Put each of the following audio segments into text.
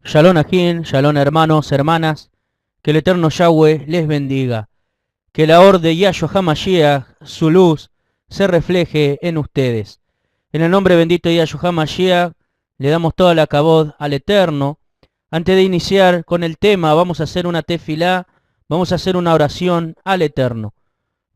Shalom Ajín, Shalom hermanos, hermanas, que el eterno Yahweh les bendiga, que la orden de Yahshua HaMashiach, su luz, se refleje en ustedes. En el nombre bendito de Yahshua HaMashiach, le damos toda la kabod al eterno. Antes de iniciar con el tema, vamos a hacer una tefilá, vamos a hacer una oración al eterno.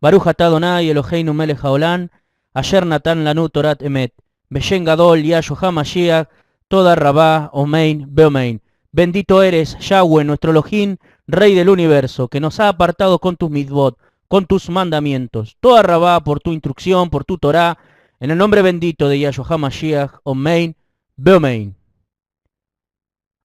Baruch atah Adonai Eloheinu melech haolam, asher natan lanu torat emet, beshem gadol Yahshua HaMashiach, toda rabá, omein, beomein. Bendito eres, Yahweh, nuestro Elohim, Rey del universo, que nos ha apartado con tus mitzvot, con tus mandamientos. Toda rabá por tu instrucción, por tu Torah, en el nombre bendito de Yahshua HaMashiach, omein, beomein.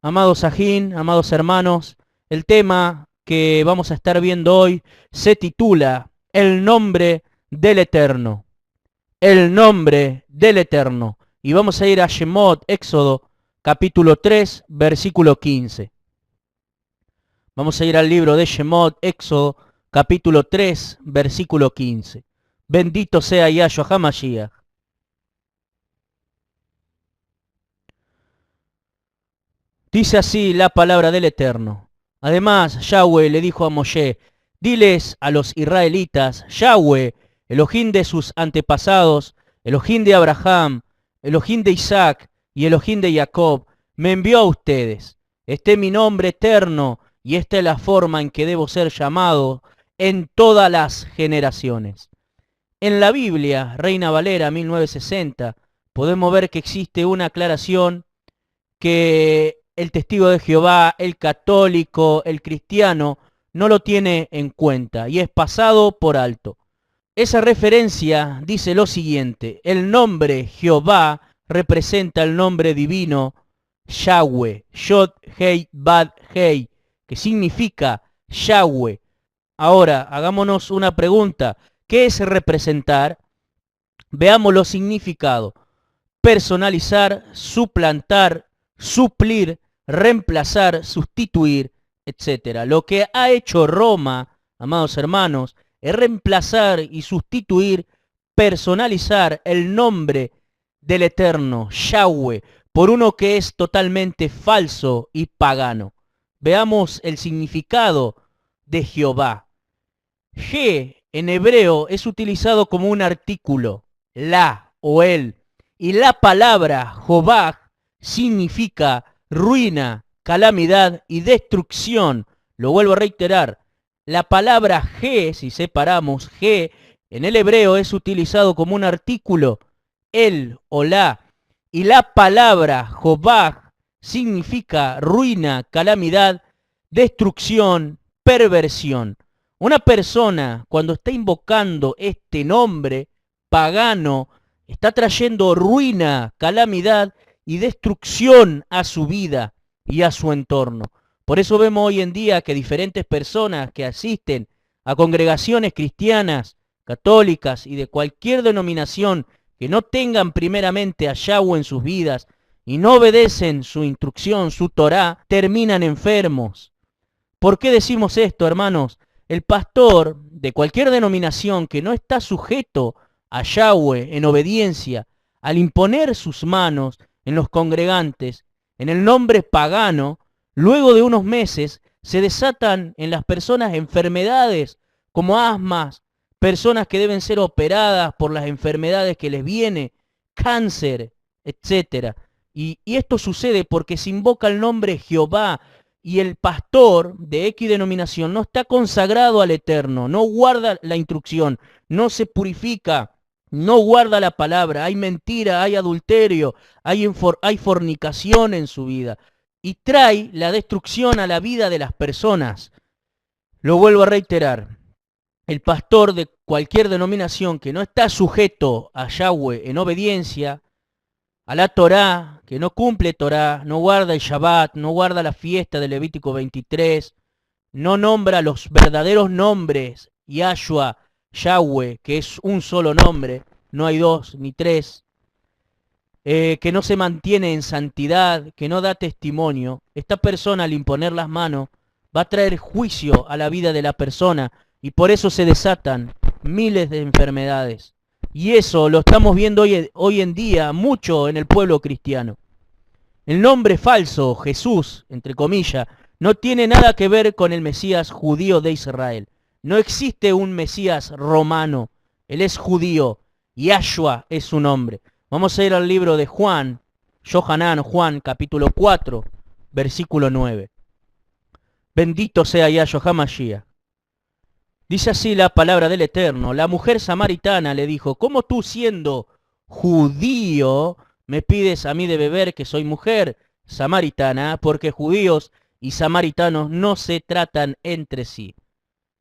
Amados ajín, amados hermanos, el tema que vamos a estar viendo hoy se titula El nombre del Eterno. El nombre del Eterno. Y vamos a ir a Shemot, Éxodo, capítulo 3, versículo 15. Vamos a ir al libro de Shemot, Éxodo, capítulo 3, versículo 15. Bendito sea Yahshua HaMashiach. Dice así la palabra del Eterno. Además, Yahweh le dijo a Moshe, diles a los israelitas, Yahweh, Elohim de sus antepasados, Elohim de Abraham, Elohim de Isaac y Elohim de Jacob, me envió a ustedes. Este es mi nombre eterno y esta es la forma en que debo ser llamado en todas las generaciones. En la Biblia, Reina Valera 1960, podemos ver que existe una aclaración que el testigo de Jehová, el católico, el cristiano, no lo tiene en cuenta y es pasado por alto. Esa referencia dice lo siguiente: el nombre Jehová representa el nombre divino Yahweh, Yod Hei Bad Hei, que significa Yahweh. Ahora, hagámonos una pregunta. ¿Qué es representar? Veamos los significados. Personalizar, suplantar, suplir, reemplazar, sustituir, etc. Lo que ha hecho Roma, amados hermanos, es reemplazar y sustituir, personalizar el nombre del Eterno, Yahweh, por uno que es totalmente falso y pagano. Veamos el significado de Jehová. Je en hebreo es utilizado como un artículo, la o el, y la palabra Jobá significa ruina, calamidad y destrucción. Lo vuelvo a reiterar. La palabra G, si separamos G, en el hebreo es utilizado como un artículo, el o la, y la palabra Jobá significa ruina, calamidad, destrucción, perversión. Una persona, cuando está invocando este nombre pagano, está trayendo ruina, calamidad y destrucción a su vida y a su entorno. Por eso vemos hoy en día que diferentes personas que asisten a congregaciones cristianas, católicas y de cualquier denominación que no tengan primeramente a Yahweh en sus vidas y no obedecen su instrucción, su Torah, terminan enfermos. ¿Por qué decimos esto, hermanos? El pastor de cualquier denominación que no está sujeto a Yahweh en obediencia, al imponer sus manos en los congregantes, en el nombre pagano, luego de unos meses se desatan en las personas enfermedades como asmas, personas que deben ser operadas por las enfermedades que les viene, cáncer, etc. Y esto sucede porque se invoca el nombre Jehová y el pastor de X denominación no está consagrado al Eterno, no guarda la instrucción, no se purifica, no guarda la palabra, hay mentira, hay adulterio, hay fornicación en su vida y trae la destrucción a la vida de las personas. Lo vuelvo a reiterar, el pastor de cualquier denominación que no está sujeto a Yahweh en obediencia, a la Torá, que no cumple Torá, no guarda el Shabbat, no guarda la fiesta de Levítico 23, no nombra los verdaderos nombres, Yahshua, Yahweh, que es un solo nombre, no hay dos ni tres, que no se mantiene en santidad, que no da testimonio, esta persona al imponer las manos va a traer juicio a la vida de la persona y por eso se desatan miles de enfermedades. Y eso lo estamos viendo hoy en día mucho en el pueblo cristiano. El nombre falso, Jesús, entre comillas, no tiene nada que ver con el Mesías judío de Israel. No existe un Mesías romano. Él es judío. Yahshua es su nombre. Vamos a ir al libro de Juan, Juan, capítulo 4, versículo 9. Bendito sea Yahshua HaMashiach. Dice así la palabra del Eterno. La mujer samaritana le dijo, ¿cómo tú siendo judío me pides a mí de beber que soy mujer samaritana? Porque judíos y samaritanos no se tratan entre sí.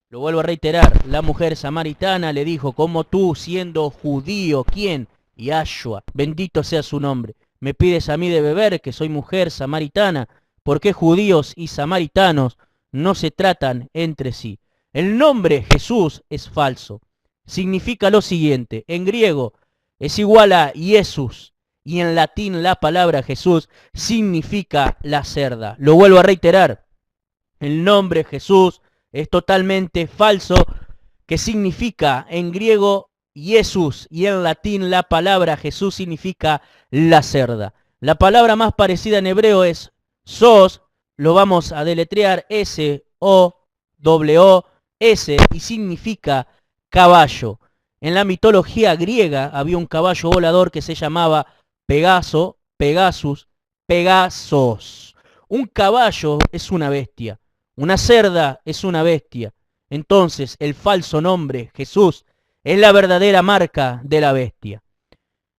Lo vuelvo a reiterar. La mujer samaritana le dijo, ¿cómo tú siendo judío? ¿Quién? Yahshua. Bendito sea su nombre. Me pides a mí de beber que soy mujer samaritana. Porque judíos y samaritanos no se tratan entre sí. El nombre Jesús es falso. Significa lo siguiente. En griego es igual a Jesús. Y en latín la palabra Jesús significa la cerda. Lo vuelvo a reiterar. El nombre Jesús es totalmente falso, que significa en griego Jesús. Y en latín la palabra Jesús significa la cerda. La palabra más parecida en hebreo es sos. Lo vamos a deletrear S-O-W-S y significa caballo. En la mitología griega había un caballo volador que se llamaba Pegaso, Pegasus, Pegasos. Un caballo es una bestia, una cerda es una bestia. Entonces el falso nombre Jesús es la verdadera marca de la bestia.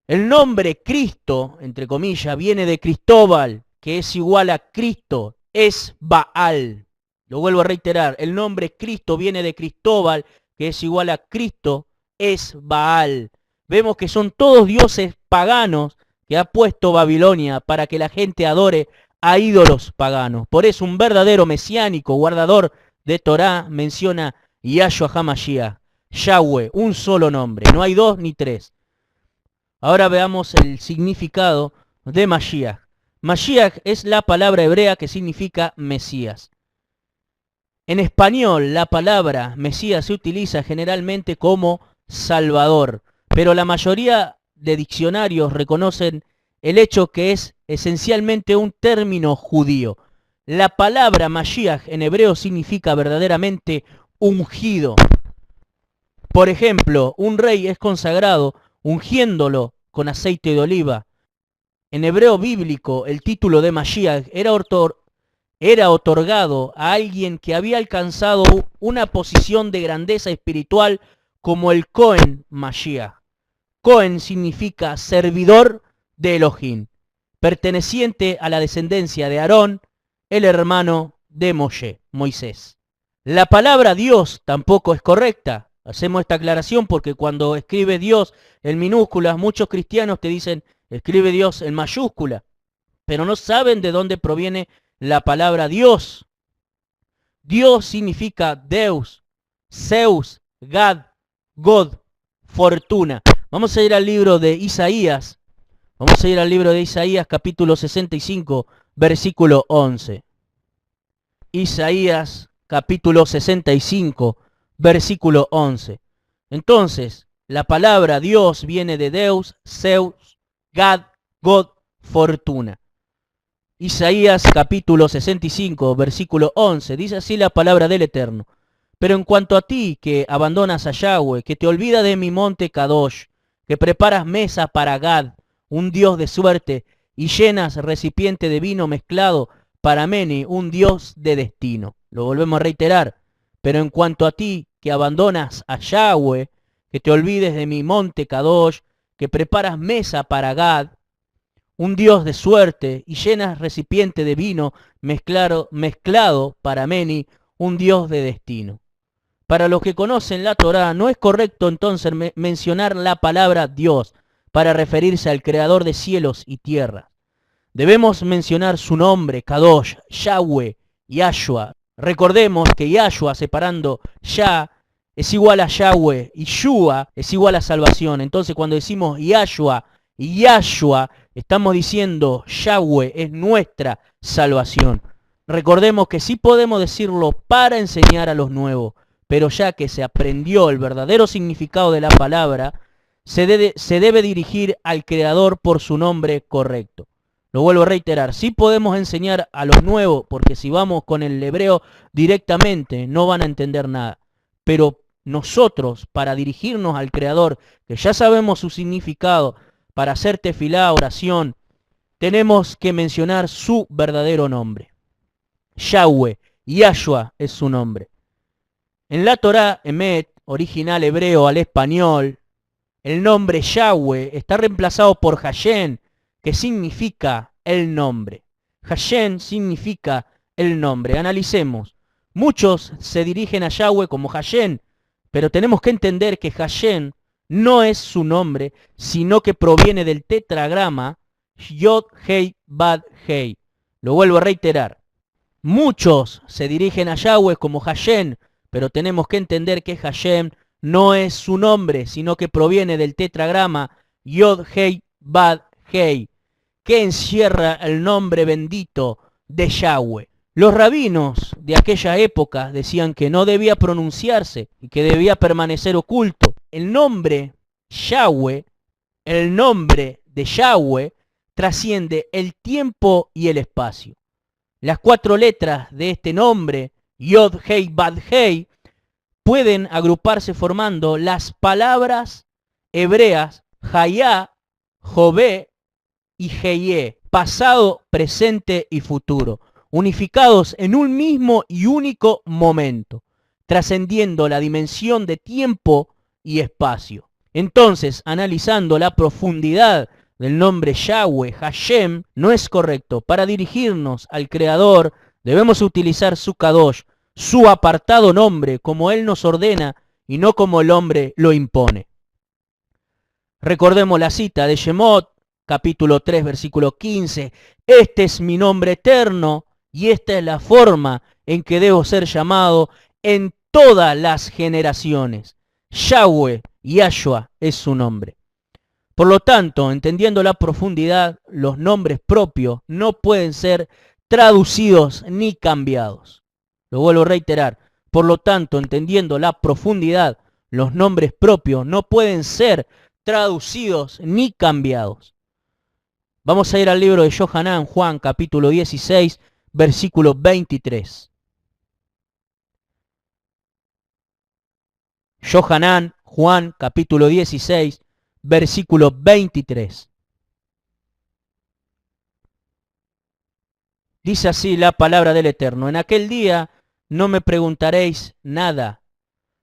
El nombre Cristo, entre comillas, viene de Cristóbal, que es igual a Cristo. Es Baal. Lo vuelvo a reiterar, el nombre Cristo viene de Cristóbal, que es igual a Cristo, es Baal. Vemos que son todos dioses paganos que ha puesto Babilonia para que la gente adore a ídolos paganos. Por eso un verdadero mesiánico, guardador de Torá, menciona Yahshua HaMashiach, Yahweh, un solo nombre, no hay dos ni tres. Ahora veamos el significado de Mashiach. Mashiach es la palabra hebrea que significa Mesías. En español, la palabra Mesías se utiliza generalmente como Salvador, pero la mayoría de diccionarios reconocen el hecho que es esencialmente un término judío. La palabra Mashiach en hebreo significa verdaderamente ungido. Por ejemplo, un rey es consagrado ungiéndolo con aceite de oliva. En hebreo bíblico, el título de Mashiach era otorgado a alguien que había alcanzado una posición de grandeza espiritual como el Cohen Mashiach. Cohen significa servidor de Elohim, perteneciente a la descendencia de Aarón, el hermano de Moisés. La palabra Dios tampoco es correcta. Hacemos esta aclaración porque cuando escribe Dios en minúsculas, muchos cristianos te dicen, escribe Dios en mayúscula, pero no saben de dónde proviene la palabra Dios. Dios significa Deus, Zeus, Gad, God, fortuna. Vamos a ir al libro de Isaías. Vamos a ir al libro de Isaías, capítulo 65, versículo 11. Isaías, capítulo 65, versículo 11. Entonces, la palabra Dios viene de Deus, Zeus, Gad, God, fortuna. Isaías capítulo 65, versículo 11, dice así la palabra del Eterno. Pero en cuanto a ti, que abandonas a Yahweh, que te olvidas de mi monte Kadosh, que preparas mesa para Gad, un dios de suerte, y llenas recipiente de vino mezclado para Meni, un dios de destino. Lo volvemos a reiterar. Pero en cuanto a ti, que abandonas a Yahweh, que te olvides de mi monte Kadosh, que preparas mesa para Gad, un dios de suerte, y llenas recipiente de vino mezclado para Meni, un dios de destino. Para los que conocen la Torá, no es correcto entonces mencionar la palabra Dios para referirse al creador de cielos y tierra. Debemos mencionar su nombre, Kadosh, Yahweh, Yahshua. Recordemos que Yahshua, separando Yah, es igual a Yahweh, y Shua es igual a salvación. Entonces cuando decimos Yahshua y Yahshua, estamos diciendo Yahweh es nuestra salvación. Recordemos que sí podemos decirlo para enseñar a los nuevos, pero ya que se aprendió el verdadero significado de la palabra, se debe dirigir al Creador por su nombre correcto. Lo vuelvo a reiterar, sí podemos enseñar a los nuevos, porque si vamos con el hebreo directamente no van a entender nada. Pero nosotros, para dirigirnos al Creador, que ya sabemos su significado, para hacer tefilá, oración, tenemos que mencionar su verdadero nombre. Yahweh, Yahshua es su nombre. En la Torá, Emet, original hebreo al español, el nombre Yahweh está reemplazado por Hashem, que significa el nombre. Hashem significa el nombre. Analicemos. Muchos se dirigen a Yahweh como Hashem, pero tenemos que entender que Hashem no es su nombre, sino que proviene del tetragrama Yod Hei Bad Hei. Lo vuelvo a reiterar. Muchos se dirigen a Yahweh como Hashem, pero tenemos que entender que Hashem no es su nombre, sino que proviene del tetragrama Yod Hei Bad Hei, que encierra el nombre bendito de Yahweh. Los rabinos de aquella época decían que no debía pronunciarse y que debía permanecer oculto. El nombre Yahweh, el nombre de Yahweh, trasciende el tiempo y el espacio. Las 4 letras de este nombre, Yod Hei Bad Hei, pueden agruparse formando las palabras hebreas Hayá, Jové y Heye, pasado, presente y futuro, unificados en un mismo y único momento, trascendiendo la dimensión de tiempo y espacio. Entonces, analizando la profundidad del nombre Yahweh, Hashem, no es correcto. Para dirigirnos al Creador, debemos utilizar su Kadosh, su apartado nombre, como Él nos ordena y no como el hombre lo impone. Recordemos la cita de Shemot, capítulo 3, versículo 15. Este es mi nombre eterno y esta es la forma en que debo ser llamado en todas las generaciones. Yahweh, Yahshua es su nombre. Por lo tanto, entendiendo la profundidad, los nombres propios no pueden ser traducidos ni cambiados. Lo vuelvo a reiterar. Por lo tanto, entendiendo la profundidad, los nombres propios no pueden ser traducidos ni cambiados. Vamos a ir al libro de Yohanan, Juan, capítulo 16, versículo 23. Yohanan, Juan, capítulo 16, versículo 23. Dice así la palabra del Eterno: en aquel día no me preguntaréis nada.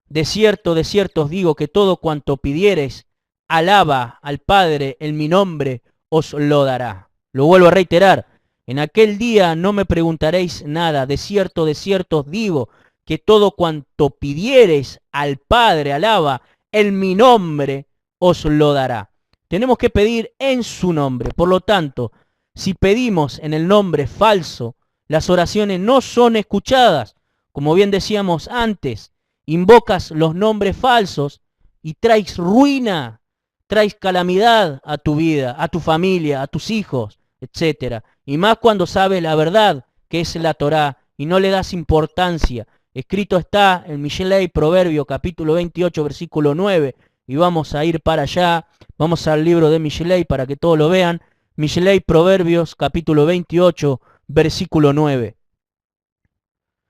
De cierto os digo que todo cuanto pidiereis, alaba al Padre en mi nombre, os lo dará. Lo vuelvo a reiterar. En aquel día no me preguntaréis nada. De cierto os digo que todo cuanto pidiereis al Padre, alaba en mi nombre, os lo dará. Tenemos que pedir en su nombre. Por lo tanto, si pedimos en el nombre falso, las oraciones no son escuchadas. Como bien decíamos antes, invocas los nombres falsos y traes ruina, traes calamidad a tu vida, a tu familia, a tus hijos, etc. Y más cuando sabes la verdad que es la Torá y no le das importancia. Escrito está en Mishlei, Proverbio, capítulo 28, versículo 9. Y vamos a ir para allá, vamos al libro de Mishlei para que todos lo vean. Mishlei, Proverbios, capítulo 28, versículo 9.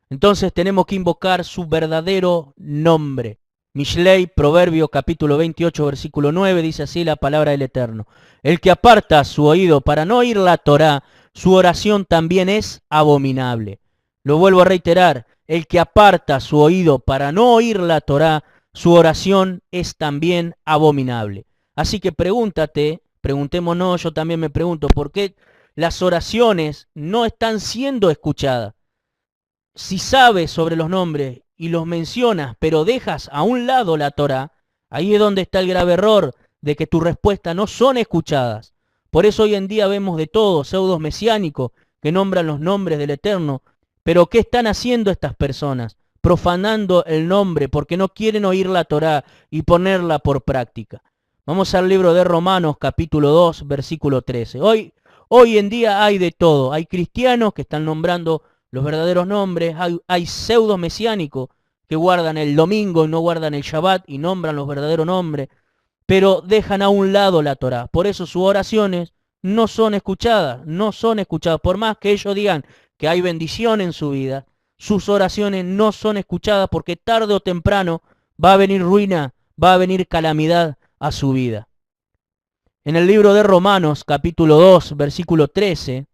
Entonces tenemos que invocar su verdadero nombre. Mishlei, Proverbio, capítulo 28, versículo 9, dice así la palabra del Eterno: el que aparta su oído para no oír la Torá, su oración también es abominable. Lo vuelvo a reiterar: el que aparta su oído para no oír la Torá, su oración es también abominable. Así que preguntémonos, yo también me pregunto, ¿por qué las oraciones no están siendo escuchadas? Si sabes sobre los nombres y los mencionas, pero dejas a un lado la Torá, ahí es donde está el grave error de que tus respuestas no son escuchadas. Por eso hoy en día vemos de todo, pseudos mesiánicos que nombran los nombres del Eterno. Pero ¿qué están haciendo estas personas? Profanando el nombre porque no quieren oír la Torá y ponerla por práctica. Vamos al libro de Romanos, capítulo 2, versículo 13. Hoy en día hay de todo. Hay cristianos que están nombrando los verdaderos nombres, hay pseudos mesiánicos que guardan el domingo y no guardan el Shabbat y nombran los verdaderos nombres. pero dejan a un lado la Torá. Por eso sus oraciones no son escuchadas, no son escuchadas. Por más que ellos digan que hay bendición en su vida, sus oraciones no son escuchadas porque tarde o temprano va a venir ruina, va a venir calamidad a su vida. En el libro de Romanos, capítulo 2, versículo 13,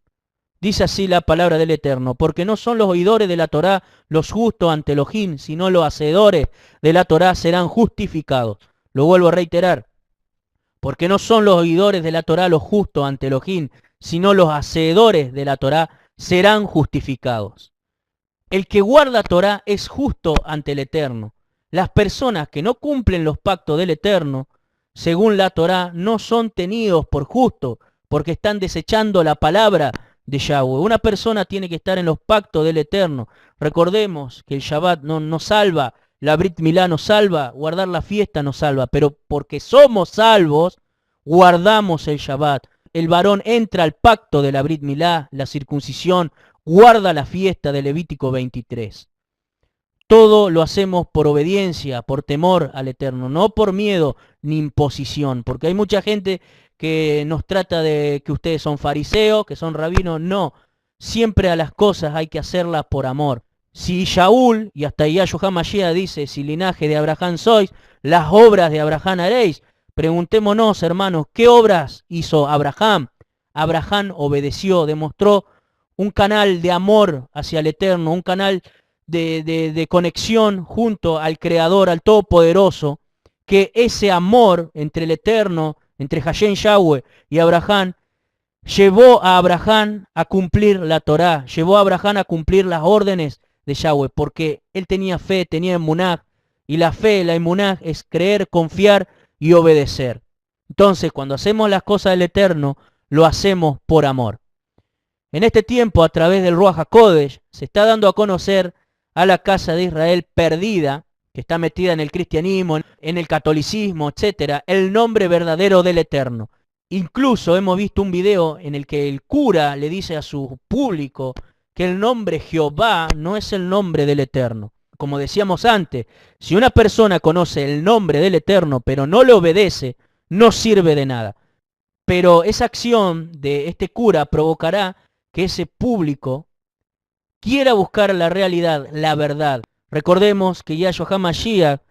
dice así la palabra del Eterno: porque no son los oidores de la Torá los justos ante Elohim, sino los hacedores de la Torá serán justificados. Lo vuelvo a reiterar. Porque no son los oidores de la Torá los justos ante Elohim, sino los hacedores de la Torá serán justificados. El que guarda Torá es justo ante el Eterno. Las personas que no cumplen los pactos del Eterno, según la Torá, no son tenidos por justos, porque están desechando la palabra de Yahweh. Una persona tiene que estar en los pactos del Eterno. Recordemos que el Shabbat no salva, la Brit Milá no salva, guardar la fiesta no salva, pero porque somos salvos, guardamos el Shabbat. El varón entra al pacto de la Brit Milá, la circuncisión, guarda la fiesta de Levítico 23. Todo lo hacemos por obediencia, por temor al Eterno, no por miedo ni imposición, porque hay mucha gente que nos trata de que ustedes son fariseos, que son rabinos. No, siempre a las cosas hay que hacerlas por amor. Si Shaul, y hasta Yahshua Mashiach dice, si linaje de Abraham sois, las obras de Abraham haréis. Preguntémonos, hermanos, ¿qué obras hizo Abraham? Abraham obedeció, demostró un canal de amor hacia el Eterno, un canal de conexión junto al Creador, al Todopoderoso, que ese amor entre el Eterno, entre Hashem Yahweh y Abraham, llevó a Abraham a cumplir la Torá, llevó a Abraham a cumplir las órdenes de Yahweh, porque él tenía fe, tenía emuná, y la fe, la emuná es creer, confiar y obedecer. Entonces, cuando hacemos las cosas del Eterno, lo hacemos por amor. En este tiempo, a través del Ruach HaKodesh, se está dando a conocer a la casa de Israel perdida, que está metida en el cristianismo, en el catolicismo, etcétera, el nombre verdadero del Eterno. Incluso hemos visto un video en el que el cura le dice a su público que el nombre Jehová no es el nombre del Eterno. Como decíamos antes, si una persona conoce el nombre del Eterno pero no le obedece, no sirve de nada. Pero esa acción de este cura provocará que ese público quiera buscar la realidad, la verdad. Recordemos que Yahshua HaMashiach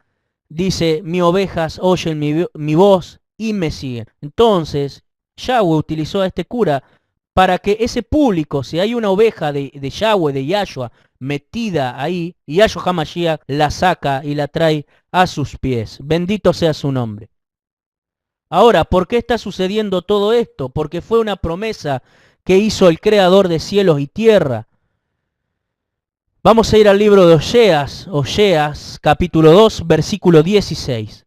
dice, mis ovejas oyen mi voz y me siguen. Entonces, Yahweh utilizó a este cura para que ese público, si hay una oveja de Yahweh, de Yahshua, metida ahí, Yahshua HaMashiach la saca y la trae a sus pies. Bendito sea su nombre. Ahora, ¿por qué está sucediendo todo esto? Porque fue una promesa que hizo el Creador de cielos y tierra. Vamos a ir al libro de Oseas, capítulo 2, versículo 16.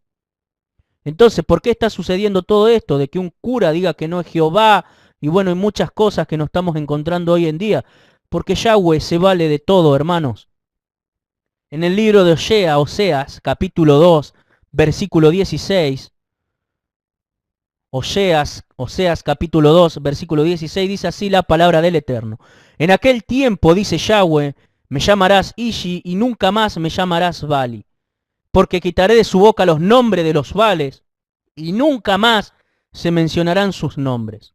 Entonces, ¿por qué está sucediendo todo esto? De que un cura diga que no es Jehová, y bueno, hay muchas cosas que nos estamos encontrando hoy en día. Porque Yahweh se vale de todo, hermanos. En el libro de Oseas, capítulo 2, versículo 16, Oseas capítulo 2, versículo 16, dice así la palabra del Eterno. En aquel tiempo, dice Yahweh, me llamarás Ishi y nunca más me llamarás Bali, porque quitaré de su boca los nombres de los Bales y nunca más se mencionarán sus nombres.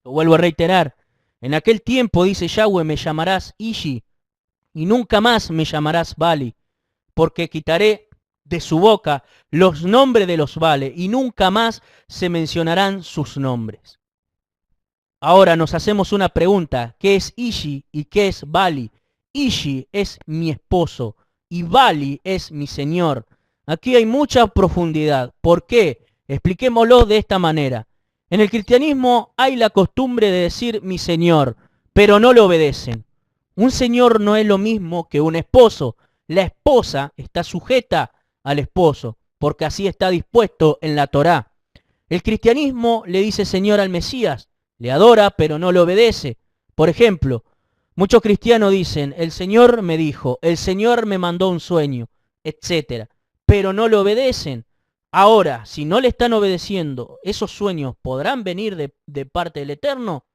Lo vuelvo a reiterar. En aquel tiempo, dice Yahweh, me llamarás Ishi y nunca más me llamarás Bali, porque quitaré de su boca los nombres de los Bales y nunca más se mencionarán sus nombres. Ahora nos hacemos una pregunta: ¿qué es Ishi y qué es Bali? Ishi es mi esposo y Bali es mi señor. Aquí hay mucha profundidad. ¿Por qué? Expliquémoslo de esta manera. En el cristianismo hay la costumbre de decir mi señor, pero no lo obedecen. Un señor no es lo mismo que un esposo. La esposa está sujeta al esposo, porque así está dispuesto en la Torá. El cristianismo le dice señor al Mesías, le adora, pero no le obedece. Por ejemplo, muchos cristianos dicen, el Señor me dijo, el Señor me mandó un sueño, etc. Pero no le obedecen. Ahora, si no le están obedeciendo, ¿esos sueños podrán venir de parte del Eterno?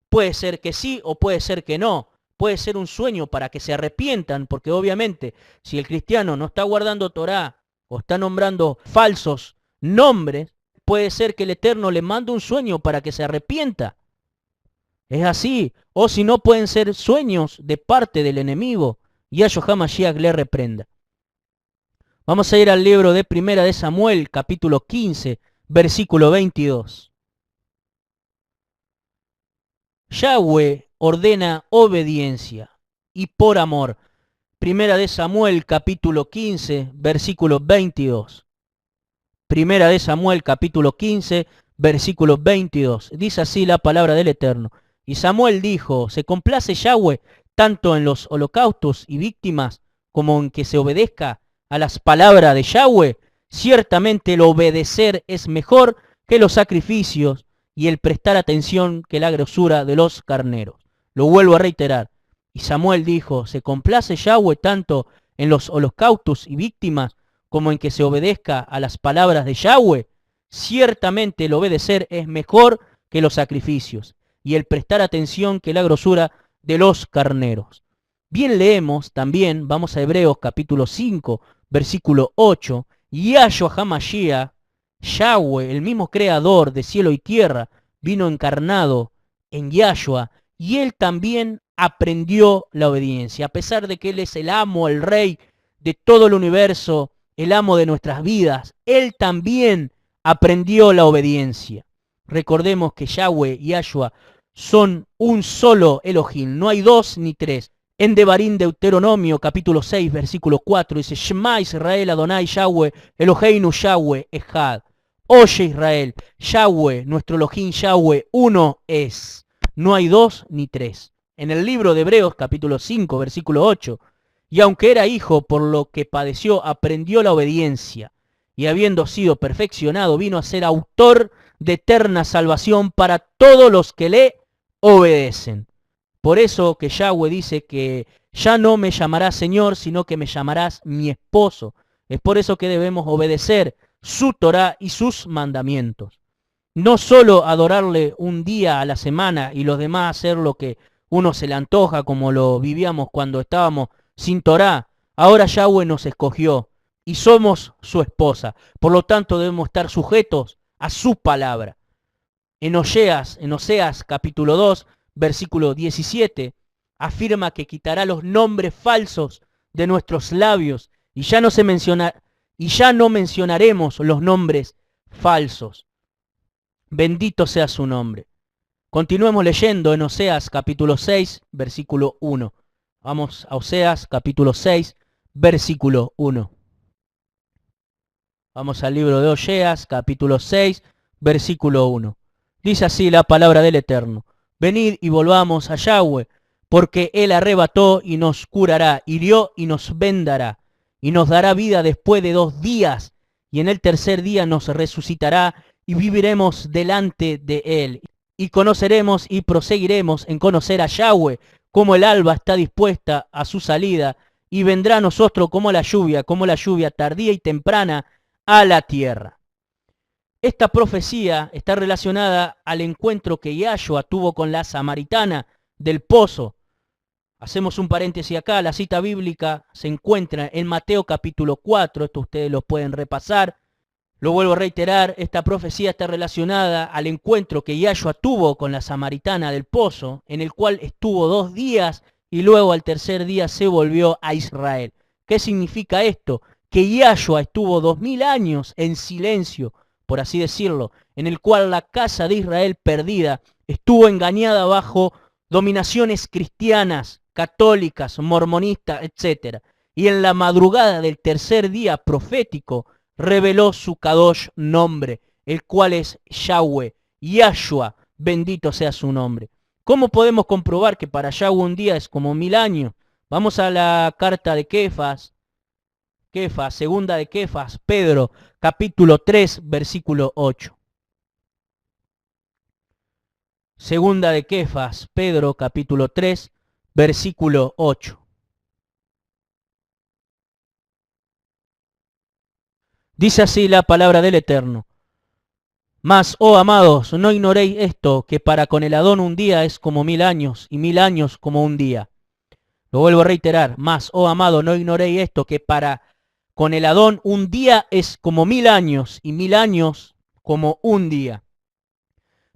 Puede ser que sí o puede ser que no. Puede ser un sueño para que se arrepientan, porque obviamente si el cristiano no está guardando Torá o está nombrando falsos nombres, puede ser que el Eterno le mande un sueño para que se arrepienta. Es así. O si no, pueden ser sueños de parte del enemigo. Y Yahshua Mashiach le reprenda. Vamos a ir al libro de Primera de Samuel, capítulo 15, versículo 22. Yahweh ordena obediencia y por amor. Primera de Samuel, capítulo 15, versículo 22. Primera de Samuel, capítulo 15, versículo 22. Dice así la palabra del Eterno. Y Samuel dijo, ¿se complace Yahweh tanto en los holocaustos y víctimas como en que se obedezca a las palabras de Yahweh? Ciertamente el obedecer es mejor que los sacrificios y el prestar atención que la grosura de los carneros. Lo vuelvo a reiterar. Y Samuel dijo, ¿se complace Yahweh tanto en los holocaustos y víctimas como en que se obedezca a las palabras de Yahweh? Ciertamente el obedecer es mejor que los sacrificios y el prestar atención que la grosura de los carneros. Bien leemos también, vamos a Hebreos capítulo 5, versículo 8, Yahshua HaMashiach, Yahweh, el mismo creador de cielo y tierra, vino encarnado en Yahshua y él también aprendió la obediencia. A pesar de que él es el amo, el rey de todo el universo, el amo de nuestras vidas, él también aprendió la obediencia. Recordemos que Yahweh y Yahshua son un solo Elohim, no hay dos ni tres. En Devarim, Deuteronomio, capítulo 6, versículo 4, dice, Shema Israel, Adonai Yahweh, Eloheinu Yahweh, Echad. Oye Israel, Yahweh, nuestro Elohim Yahweh, uno es. No hay dos ni tres. En el libro de Hebreos, capítulo 5, versículo 8, y aunque era hijo, por lo que padeció, aprendió la obediencia, y habiendo sido perfeccionado, vino a ser autor de eterna salvación para todos los que le obedecen. Por eso que Yahweh dice que ya no me llamarás Señor, sino que me llamarás mi esposo. Es por eso que debemos obedecer su Torah y sus mandamientos. No solo adorarle un día a la semana y los demás hacer lo que uno se le antoja, como lo vivíamos cuando estábamos sin Torah. Ahora Yahweh nos escogió y somos su esposa. Por lo tanto debemos estar sujetos a su palabra. En Oseas capítulo 2, versículo 17, afirma que quitará los nombres falsos de nuestros labios y ya no mencionaremos los nombres falsos. Bendito sea su nombre. Continuemos leyendo en Oseas capítulo 6, versículo 1. Vamos a Oseas capítulo 6, versículo 1. Vamos al libro de Oseas capítulo 6, versículo 1. Dice así la palabra del Eterno. Venid y volvamos a Yahweh, porque Él arrebató y nos curará, hirió y nos vendará, y nos dará vida después de 2 días, y en el tercer día nos resucitará, y viviremos delante de Él. Y conoceremos y proseguiremos en conocer a Yahweh, como el alba está dispuesta a su salida, y vendrá a nosotros como la lluvia tardía y temprana a la tierra. Esta profecía está relacionada al encuentro que Yahshua tuvo con la samaritana del pozo. Hacemos un paréntesis acá, la cita bíblica se encuentra en Mateo capítulo 4, esto ustedes lo pueden repasar. Lo vuelvo a reiterar, esta profecía está relacionada al encuentro que Yahshua tuvo con la samaritana del pozo, en el cual estuvo 2 días y luego al tercer día se volvió a Israel. ¿Qué significa esto? Que Yahshua estuvo 2000 años en silencio, por así decirlo, en el cual la casa de Israel perdida estuvo engañada bajo dominaciones cristianas, católicas, mormonistas, etc. Y en la madrugada del tercer día profético reveló su Kadosh nombre, el cual es Yahweh, Yahshua, bendito sea su nombre. ¿Cómo podemos comprobar que para Yahweh un día es como 1000 años? Vamos a la carta de Kefas, segunda de Kefas, Pedro, capítulo 3, versículo 8. Segunda de Kefas, Pedro, capítulo 3, versículo 8. Dice así la palabra del Eterno. Mas, oh amados, no ignoréis esto, que para con el Adón un día es como 1000 años, y 1000 años como un día. Lo vuelvo a reiterar. Mas, oh amado, no ignoréis esto, que para Con el Adón, un día es como 1000 años y 1000 años como un día.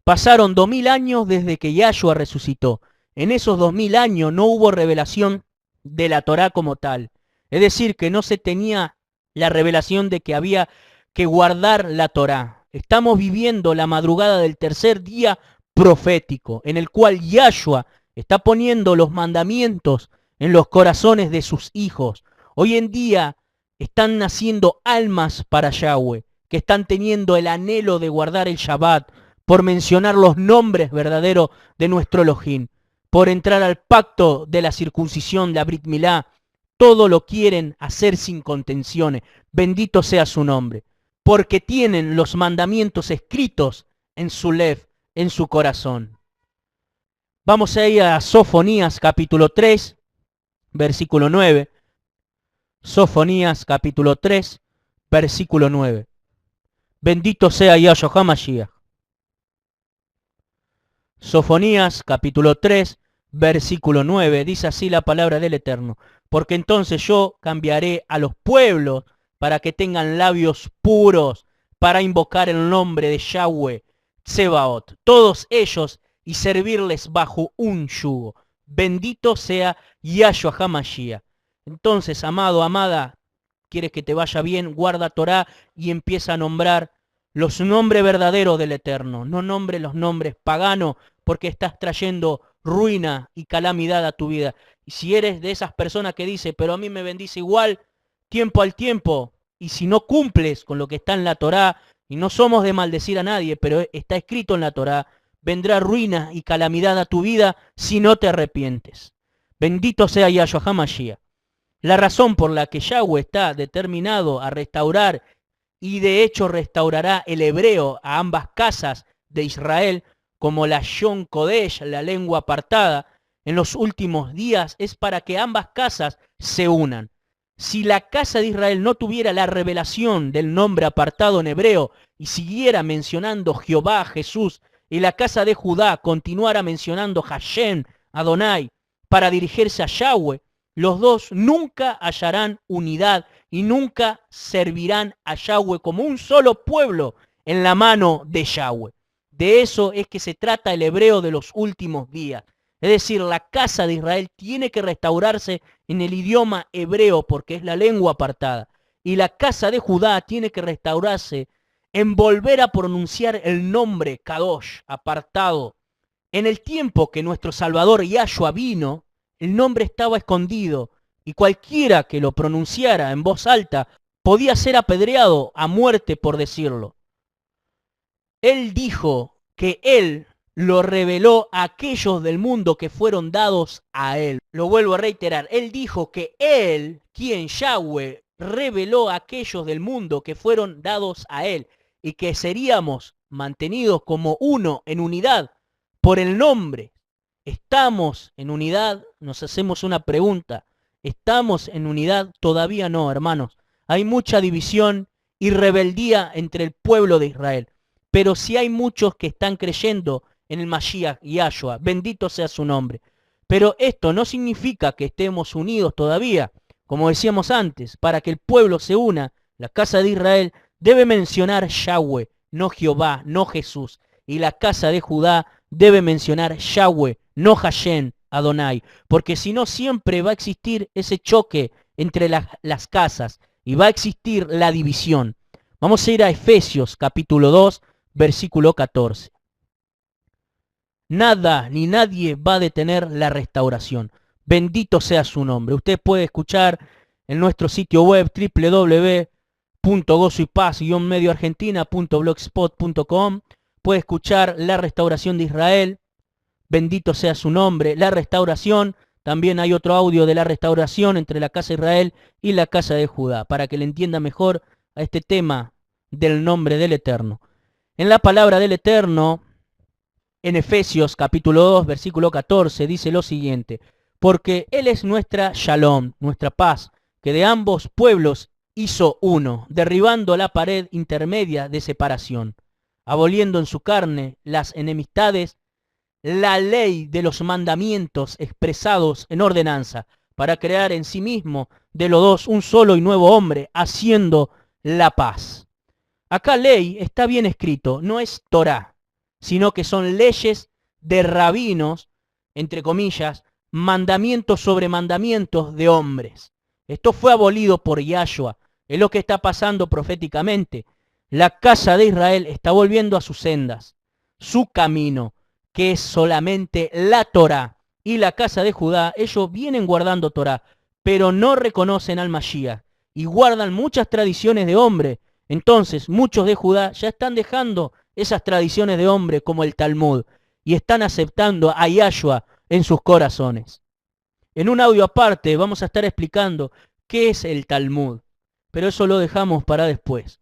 Pasaron 2000 años desde que Yahshua resucitó. En esos 2000 años no hubo revelación de la Torá como tal. Es decir, que no se tenía la revelación de que había que guardar la Torá. Estamos viviendo la madrugada del tercer día profético, en el cual Yahshua está poniendo los mandamientos en los corazones de sus hijos. Hoy en día están naciendo almas para Yahweh, que están teniendo el anhelo de guardar el Shabbat, por mencionar los nombres verdaderos de nuestro Elohim, por entrar al pacto de la circuncisión, la Brit Milá. Todo lo quieren hacer sin contenciones. Bendito sea su nombre, porque tienen los mandamientos escritos en su lev, en su corazón. Vamos a ir a Sofonías capítulo 3, versículo 9. Sofonías capítulo 3, versículo 9. Bendito sea Yahshua HaMashiach. Sofonías capítulo 3, versículo 9, dice así la palabra del Eterno. Porque entonces yo cambiaré a los pueblos para que tengan labios puros, para invocar el nombre de Yahweh, Tsebaot, todos ellos, y servirles bajo un yugo. Bendito sea Yahshua HaMashiach. Entonces, amado, amada, quieres que te vaya bien, guarda Torá y empieza a nombrar los nombres verdaderos del Eterno. No nombre los nombres paganos, porque estás trayendo ruina y calamidad a tu vida. Y si eres de esas personas que dice, pero a mí me bendice igual, tiempo al tiempo, y si no cumples con lo que está en la Torá, y no somos de maldecir a nadie, pero está escrito en la Torá, vendrá ruina y calamidad a tu vida si no te arrepientes. Bendito sea Yahshua HaMashiach. La razón por la que Yahweh está determinado a restaurar, y de hecho restaurará el hebreo a ambas casas de Israel, como la Shon Kodesh, la lengua apartada, en los últimos días, es para que ambas casas se unan. Si la casa de Israel no tuviera la revelación del nombre apartado en hebreo y siguiera mencionando Jehová, Jesús, y la casa de Judá continuara mencionando Hashem, Adonai, para dirigirse a Yahweh, los dos nunca hallarán unidad y nunca servirán a Yahweh como un solo pueblo en la mano de Yahweh. De eso es que se trata el hebreo de los últimos días. Es decir, la casa de Israel tiene que restaurarse en el idioma hebreo porque es la lengua apartada. Y la casa de Judá tiene que restaurarse en volver a pronunciar el nombre Kadosh, apartado. En el tiempo que nuestro Salvador Yahshua vino, el nombre estaba escondido y cualquiera que lo pronunciara en voz alta podía ser apedreado a muerte por decirlo. Él dijo que Él lo reveló a aquellos del mundo que fueron dados a Él. Lo vuelvo a reiterar. Él dijo que Él, quien Yahweh, reveló a aquellos del mundo que fueron dados a Él y que seríamos mantenidos como uno en unidad por el nombre. ¿Estamos en unidad? Nos hacemos una pregunta. ¿Estamos en unidad? Todavía no, hermanos. Hay mucha división y rebeldía entre el pueblo de Israel. Pero sí hay muchos que están creyendo en el Mashiach Yahshua. Bendito sea su nombre. Pero esto no significa que estemos unidos todavía. Como decíamos antes, para que el pueblo se una, la casa de Israel debe mencionar Yahweh, no Jehová, no Jesús. Y la casa de Judá debe mencionar Yahweh, no Hashem, Adonai. Porque si no, siempre va a existir ese choque entre las casas y va a existir la división. Vamos a ir a Efesios capítulo 2, versículo 14. Nada ni nadie va a detener la restauración. Bendito sea su nombre. Usted puede escuchar en nuestro sitio web www.gozoypaz-medioargentina.blogspot.com. Puede escuchar la restauración de Israel. Bendito sea su nombre. La restauración. También hay otro audio de la restauración entre la casa de Israel y la casa de Judá, para que le entienda mejor a este tema del nombre del Eterno. En la palabra del Eterno, en Efesios capítulo 2, versículo 14, dice lo siguiente: porque Él es nuestra Shalom, nuestra paz, que de ambos pueblos hizo uno, derribando la pared intermedia de separación, aboliendo en su carne las enemistades, la ley de los mandamientos expresados en ordenanza, para crear en sí mismo de los dos un solo y nuevo hombre, haciendo la paz. Acá ley está bien escrito, no es Torá, sino que son leyes de rabinos, entre comillas, mandamientos sobre mandamientos de hombres. Esto fue abolido por Yahshua, es lo que está pasando proféticamente. La casa de Israel está volviendo a sus sendas, su camino, que es solamente la Torá. Y la casa de Judá, ellos vienen guardando Torá, pero no reconocen al Mashiach y guardan muchas tradiciones de hombre. Entonces, muchos de Judá ya están dejando esas tradiciones de hombre como el Talmud y están aceptando a Yahshua en sus corazones. En un audio aparte vamos a estar explicando qué es el Talmud, pero eso lo dejamos para después.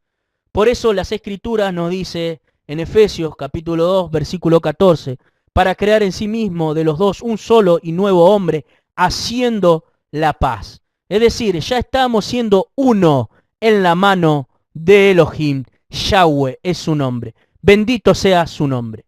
Por eso las Escrituras nos dice en Efesios capítulo 2, versículo 14, para crear en sí mismo de los dos un solo y nuevo hombre, haciendo la paz. Es decir, ya estamos siendo uno en la mano de Elohim. Yahweh es su nombre. Bendito sea su nombre.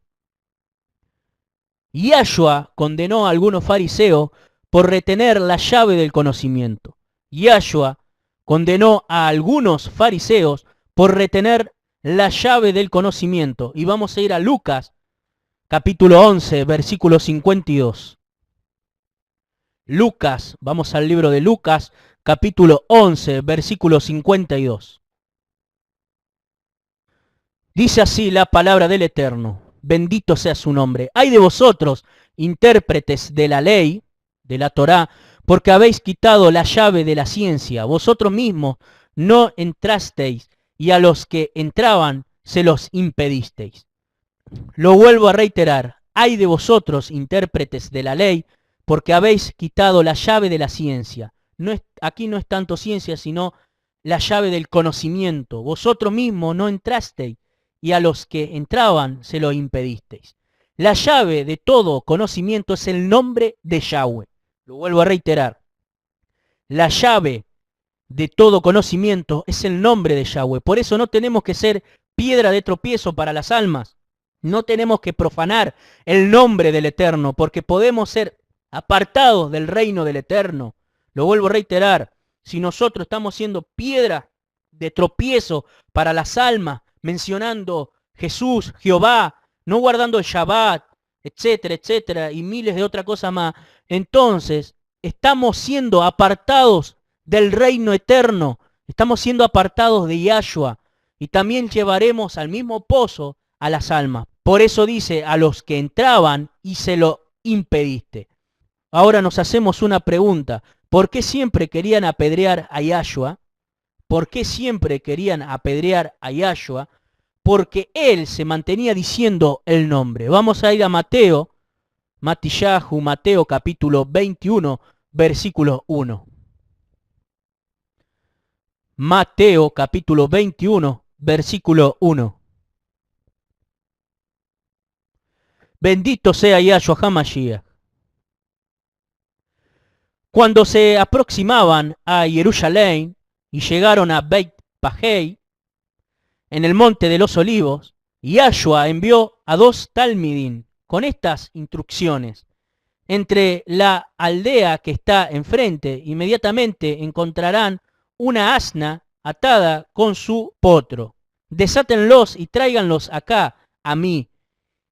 Yahshua condenó a algunos fariseos por retener la llave del conocimiento. Yahshua condenó a algunos fariseos por retener la llave del conocimiento. Y vamos a ir a Lucas, capítulo 11, versículo 52. Lucas, vamos al libro de Lucas, capítulo 11, versículo 52. Dice así la palabra del Eterno, bendito sea su nombre. Ay de vosotros, intérpretes de la ley, de la Torá, porque habéis quitado la llave de la ciencia. Vosotros mismos no entrasteis, y a los que entraban se los impedisteis. Lo vuelvo a reiterar, ay de vosotros, intérpretes de la ley, porque habéis quitado la llave de la ciencia. Aquí no es tanto ciencia, sino la llave del conocimiento. Vosotros mismos no entrasteis, y a los que entraban se lo impedisteis. La llave de todo conocimiento es el nombre de Yahweh. Lo vuelvo a reiterar. La llave de todo conocimiento es el nombre de Yahweh. Por eso no tenemos que ser piedra de tropiezo para las almas. No tenemos que profanar el nombre del Eterno, porque podemos ser apartados del reino del Eterno. Lo vuelvo a reiterar. Si nosotros estamos siendo piedra de tropiezo para las almas, mencionando Jesús, Jehová, no guardando el Shabbat, etcétera, etcétera, y miles de otras cosas más, entonces estamos siendo apartados del reino eterno, estamos siendo apartados de Yahshua, y también llevaremos al mismo pozo a las almas. Por eso dice, a los que entraban y se lo impediste. Ahora nos hacemos una pregunta, ¿por qué siempre querían apedrear a Yahshua? ¿Por qué siempre querían apedrear a Yahshua? Porque él se mantenía diciendo el nombre. Vamos a ir a Mateo, Mateo capítulo 21, versículo 1. Mateo capítulo 21, versículo 1. Bendito sea Yahshua HaMashiach. Cuando se aproximaban a Jerusalén y llegaron a Beit Pajei, en el monte de los olivos, Yahshua envió a 2 talmidim con estas instrucciones. Entre la aldea que está enfrente, inmediatamente encontrarán una asna atada con su potro. Desátenlos y tráiganlos acá a mí.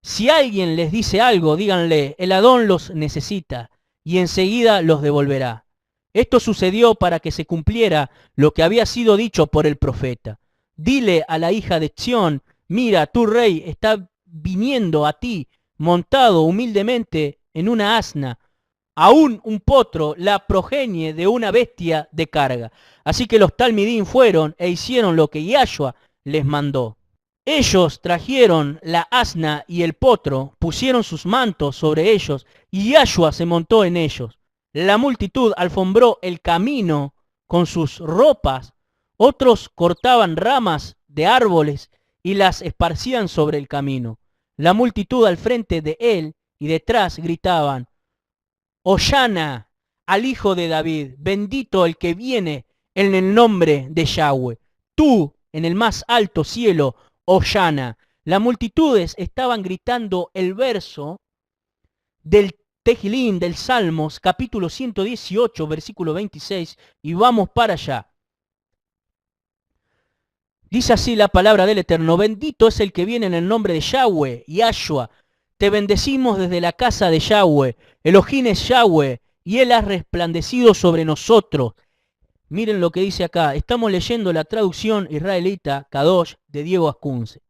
Si alguien les dice algo, díganle, el Adón los necesita, y enseguida los devolverá. Esto sucedió para que se cumpliera lo que había sido dicho por el profeta. Dile a la hija de Sión, mira, tu rey está viniendo a ti, montado humildemente en una asna, aún un potro, la progenie de una bestia de carga. Así que los talmidim fueron e hicieron lo que Yahshua les mandó. Ellos trajeron la asna y el potro, pusieron sus mantos sobre ellos, y Yahshua se montó en ellos. La multitud alfombró el camino con sus ropas, otros cortaban ramas de árboles y las esparcían sobre el camino. La multitud al frente de él y detrás gritaban, Hosanna al Hijo de David, bendito el que viene en el nombre de Yahweh. Tú, en el más alto cielo, Hosanna. Las multitudes estaban gritando el verso del Tehilín del Salmos, capítulo 118, versículo 26, y vamos para allá. Dice así la palabra del Eterno: bendito es el que viene en el nombre de Yahweh, Yahshua. Te bendecimos desde la casa de Yahweh. Elohim es Yahweh, y Él ha resplandecido sobre nosotros. Miren lo que dice acá. Estamos leyendo la traducción israelita Kadosh de Diego Ascunce.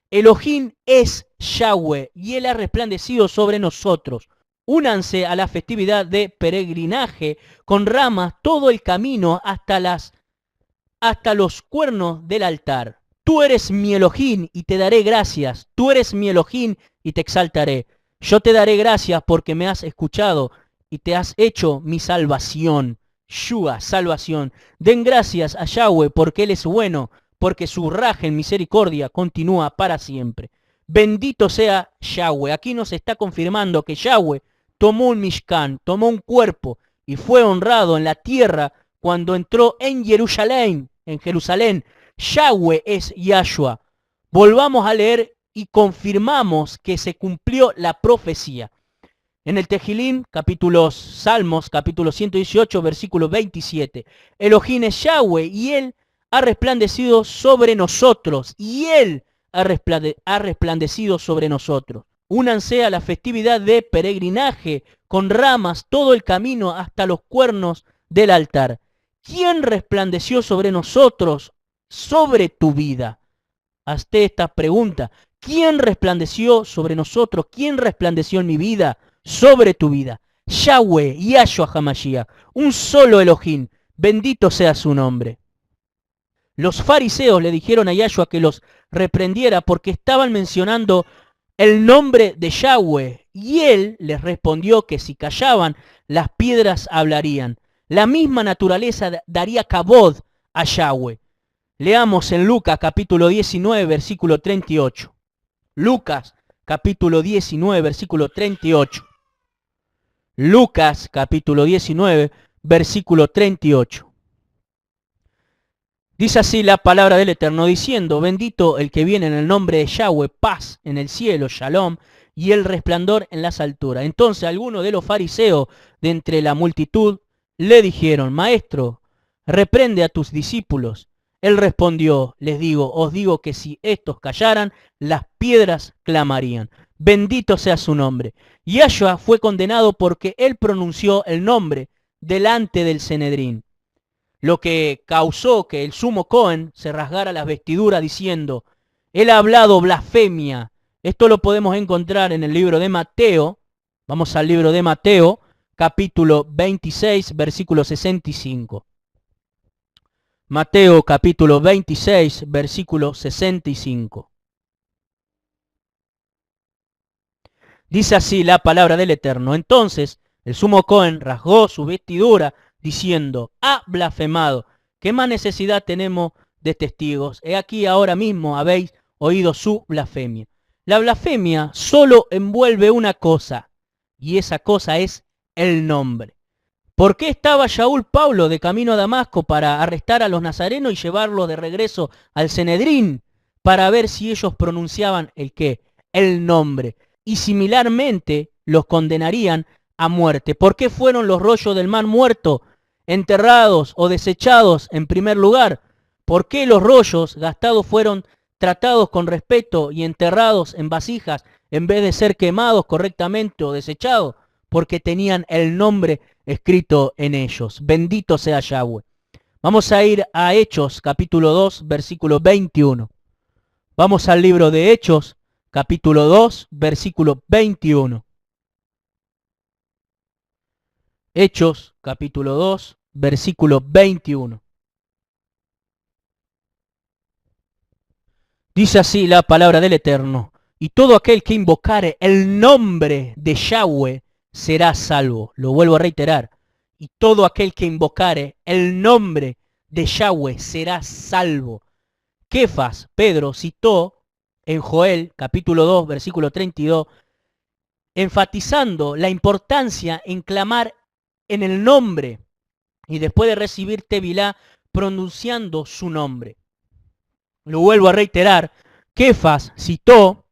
Elohim es Yahweh, y Él ha resplandecido sobre nosotros. Únanse a la festividad de peregrinaje con ramas todo el camino hasta los cuernos del altar. Tú eres mi Elohim y te daré gracias. Tú eres mi Elohim y te exaltaré. Yo te daré gracias porque me has escuchado y te has hecho mi salvación. Shua, salvación. Den gracias a Yahweh porque Él es bueno, porque su raja en misericordia continúa para siempre. Bendito sea Yahweh. Aquí nos está confirmando que Yahweh tomó un Mishkan, tomó un cuerpo y fue honrado en la tierra cuando entró en Jerusalén. Yahweh es Yahshua. Volvamos a leer y confirmamos que se cumplió la profecía. En el Tehilín, Salmos, capítulo 118, versículo 27. Elohim es Yahweh y Él ha resplandecido sobre nosotros. Y Él ha resplandecido sobre nosotros. Únanse a la festividad de peregrinaje con ramas todo el camino hasta los cuernos del altar. ¿Quién resplandeció sobre nosotros, sobre tu vida? Hazte esta pregunta. ¿Quién resplandeció sobre nosotros? ¿Quién resplandeció en mi vida, sobre tu vida? Yahweh, Yahshua HaMashiach, un solo Elohim, bendito sea su nombre. Los fariseos le dijeron a Yahshua que los reprendiera porque estaban mencionando el nombre de Yahweh, y él les respondió que si callaban, las piedras hablarían. La misma naturaleza daría kabod a Yahweh. Leamos en Lucas capítulo 19, versículo 38. Lucas capítulo 19, versículo 38. Lucas capítulo 19, versículo 38. Dice así la palabra del Eterno, diciendo: bendito el que viene en el nombre de Yahweh, paz en el cielo, shalom, y el resplandor en las alturas. Entonces algunos de los fariseos de entre la multitud le dijeron: maestro, reprende a tus discípulos. Él respondió: os digo que si estos callaran, las piedras clamarían. Bendito sea su nombre. Yahshua fue condenado porque él pronunció el nombre delante del Sanedrín, lo que causó que el sumo Cohen se rasgara las vestiduras diciendo: él ha hablado blasfemia. Esto lo podemos encontrar en el libro de Mateo. Vamos al libro de Mateo, capítulo 26, versículo 65. Mateo capítulo 26, versículo 65. Dice así la palabra del Eterno. Entonces el sumo Cohen rasgó su vestidura diciendo: ha blasfemado. ¿Qué más necesidad tenemos de testigos? He aquí ahora mismo habéis oído su blasfemia. La blasfemia solo envuelve una cosa, y esa cosa es el nombre. ¿Por qué estaba Shaul Pablo de camino a Damasco para arrestar a los nazarenos y llevarlos de regreso al Sanedrín para ver si ellos pronunciaban el qué? El nombre. Y similarmente los condenarían a muerte. ¿Por qué fueron los rollos del mar muerto enterrados o desechados en primer lugar? ¿Por qué los rollos gastados fueron tratados con respeto y enterrados en vasijas en vez de ser quemados correctamente o desechados? Porque tenían el nombre escrito en ellos. Bendito sea Yahweh. Vamos a ir a Hechos, capítulo 2, versículo 21. Vamos al libro de Hechos, capítulo 2, versículo 21. Hechos, capítulo 2, versículo 21. Dice así la palabra del Eterno: y todo aquel que invocare el nombre de Yahweh será salvo. Lo vuelvo a reiterar. Y todo aquel que invocare el nombre de Yahweh será salvo. Kefas, Pedro, citó en Joel, capítulo 2, versículo 32, enfatizando la importancia en clamar en el nombre y después de recibir Tevilá, pronunciando su nombre. Lo vuelvo a reiterar. Kefas citó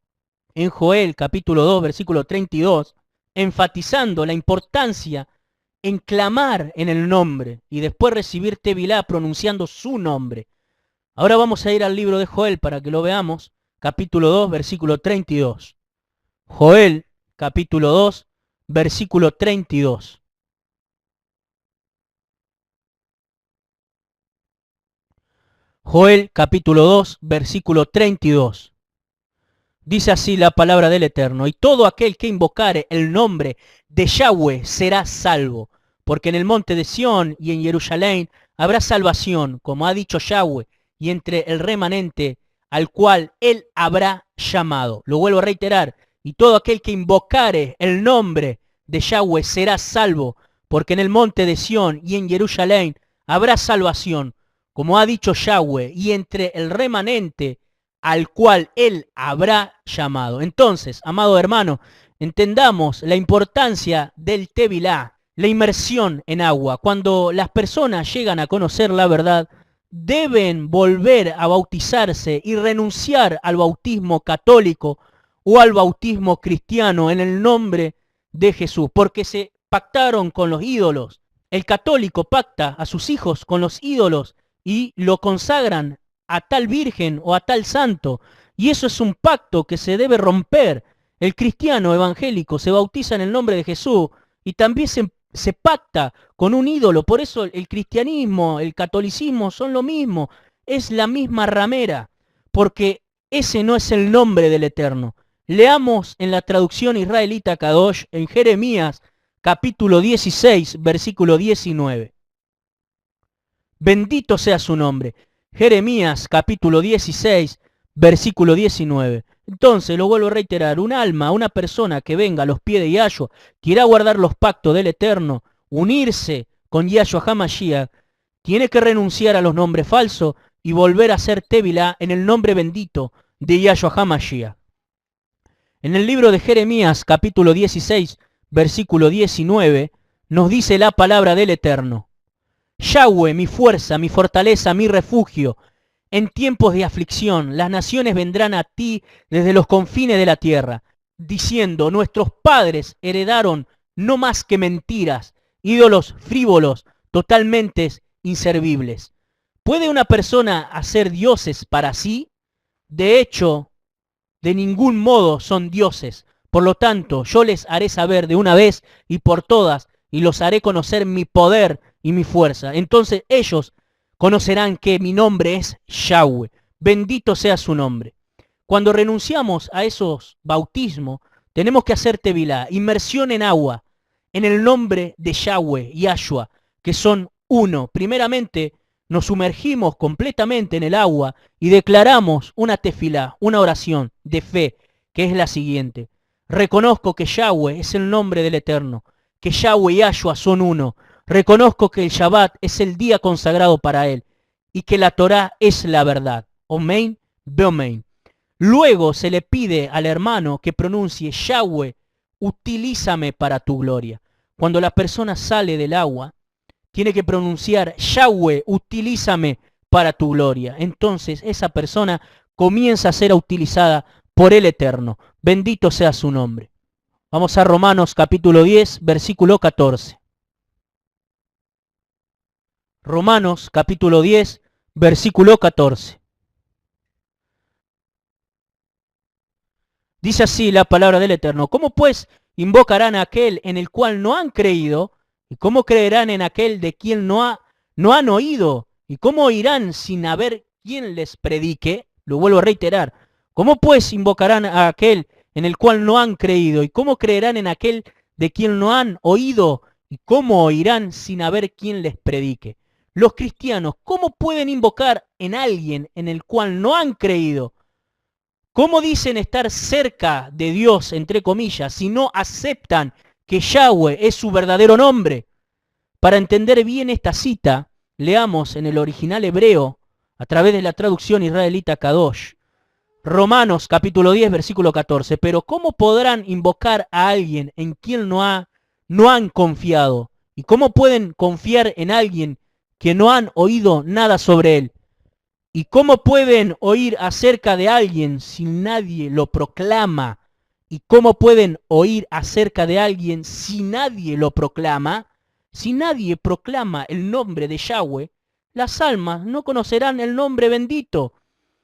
en Joel, capítulo 2, versículo 32, enfatizando la importancia en clamar en el nombre y después recibir Tevilá pronunciando su nombre. Ahora vamos a ir al libro de Joel para que lo veamos, capítulo 2, versículo 32. Joel, capítulo 2, versículo 32. Joel, capítulo 2, versículo 32. Dice así la palabra del Eterno: y todo aquel que invocare el nombre de Yahweh será salvo, porque en el monte de Sión y en Jerusalén habrá salvación, como ha dicho Yahweh, y entre el remanente al cual él habrá llamado. Lo vuelvo a reiterar: y todo aquel que invocare el nombre de Yahweh será salvo, porque en el monte de Sión y en Jerusalén habrá salvación, como ha dicho Yahweh, y entre el remanente al cual él habrá llamado. Entonces, amado hermano, entendamos la importancia del Tevilá, la inmersión en agua. Cuando las personas llegan a conocer la verdad, deben volver a bautizarse y renunciar al bautismo católico o al bautismo cristiano en el nombre de Jesús, porque se pactaron con los ídolos. El católico pacta a sus hijos con los ídolos y lo consagran a tal virgen o a tal santo, y eso es un pacto que se debe romper. El cristiano evangélico se bautiza en el nombre de Jesús y también se pacta con un ídolo. Por eso el cristianismo, el catolicismo son lo mismo, es la misma ramera, porque ese no es el nombre del Eterno. Leamos en la traducción israelita Kadosh, en Jeremías capítulo 16, versículo 19. Bendito sea su nombre. Jeremías capítulo 16, versículo 19. Entonces, lo vuelvo a reiterar, un alma, una persona que venga a los pies de Yahshua, quiera guardar los pactos del Eterno, unirse con Yahshua HaMashiach, tiene que renunciar a los nombres falsos y volver a ser Tevilá en el nombre bendito de Yahshua HaMashiach. En el libro de Jeremías capítulo 16, versículo 19, nos dice la palabra del Eterno: Yahweh, mi fuerza, mi fortaleza, mi refugio. En tiempos de aflicción, las naciones vendrán a ti desde los confines de la tierra, diciendo: nuestros padres heredaron no más que mentiras, ídolos frívolos, totalmente inservibles. ¿Puede una persona hacer dioses para sí? De hecho, de ningún modo son dioses. Por lo tanto, yo les haré saber de una vez y por todas, y los haré conocer mi poder y mi fuerza. Entonces ellos conocerán que mi nombre es Yahweh. Bendito sea su nombre. Cuando renunciamos a esos bautismos, tenemos que hacer Tevilá, inmersión en agua, en el nombre de Yahweh, Yahshua, que son uno. Primeramente, nos sumergimos completamente en el agua y declaramos una tefilá, una oración de fe, que es la siguiente: reconozco que Yahweh es el nombre del Eterno, que Yahweh y Yahshua son uno. Reconozco que el Shabbat es el día consagrado para él y que la Torá es la verdad. Omein, beomein. Luego se le pide al hermano que pronuncie: Yahweh, utilízame para tu gloria. Cuando la persona sale del agua, tiene que pronunciar: Yahweh, utilízame para tu gloria. Entonces esa persona comienza a ser utilizada por el Eterno. Bendito sea su nombre. Vamos a Romanos capítulo 10, versículo 14. Romanos capítulo 10, versículo 14. Dice así la palabra del Eterno: ¿cómo pues invocarán a aquel en el cual no han creído? ¿Y cómo creerán en aquel de quien no han oído? ¿Y cómo oirán sin haber quien les predique? Lo vuelvo a reiterar. ¿Cómo pues invocarán a aquel en el cual no han creído? ¿Y cómo creerán en aquel de quien no han oído? ¿Y cómo oirán sin haber quien les predique? Los cristianos, ¿cómo pueden invocar en alguien en el cual no han creído? ¿Cómo dicen estar cerca de Dios, entre comillas, si no aceptan que Yahweh es su verdadero nombre? Para entender bien esta cita, leamos en el original hebreo, a través de la traducción israelita Kadosh, Romanos capítulo 10, versículo 14. Pero ¿cómo podrán invocar a alguien en quien no han confiado? ¿Y cómo pueden confiar en alguien que no han oído nada sobre él? ¿Y cómo pueden oír acerca de alguien si nadie lo proclama ¿Y cómo pueden oír acerca de alguien si nadie lo proclama? Si nadie proclama el nombre de Yahweh, las almas no conocerán el nombre bendito.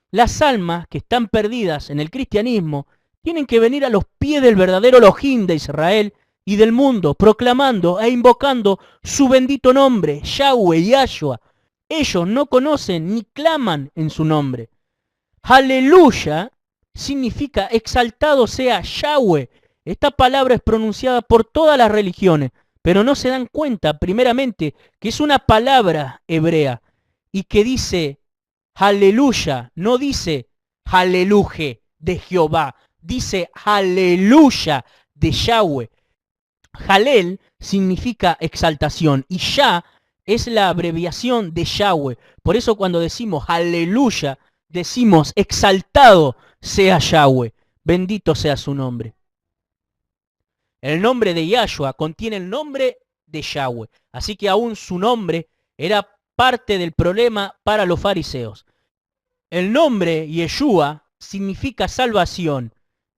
Las almas que están perdidas en el cristianismo tienen que venir a los pies del verdadero Elohim de Israel y del mundo, proclamando e invocando su bendito nombre, Yahweh, Yahshua. Ellos no conocen ni claman en su nombre. Aleluya significa exaltado sea Yahweh. Esta palabra es pronunciada por todas las religiones, pero no se dan cuenta primeramente que es una palabra hebrea y que dice aleluya, no dice aleluje de Jehová, dice aleluya de Yahweh. Halel significa exaltación y Yah es la abreviación de Yahweh. Por eso cuando decimos aleluya, decimos exaltado sea Yahweh, bendito sea su nombre. El nombre de Yahshua contiene el nombre de Yahweh, así que aún su nombre era parte del problema para los fariseos. El nombre Yeshua significa salvación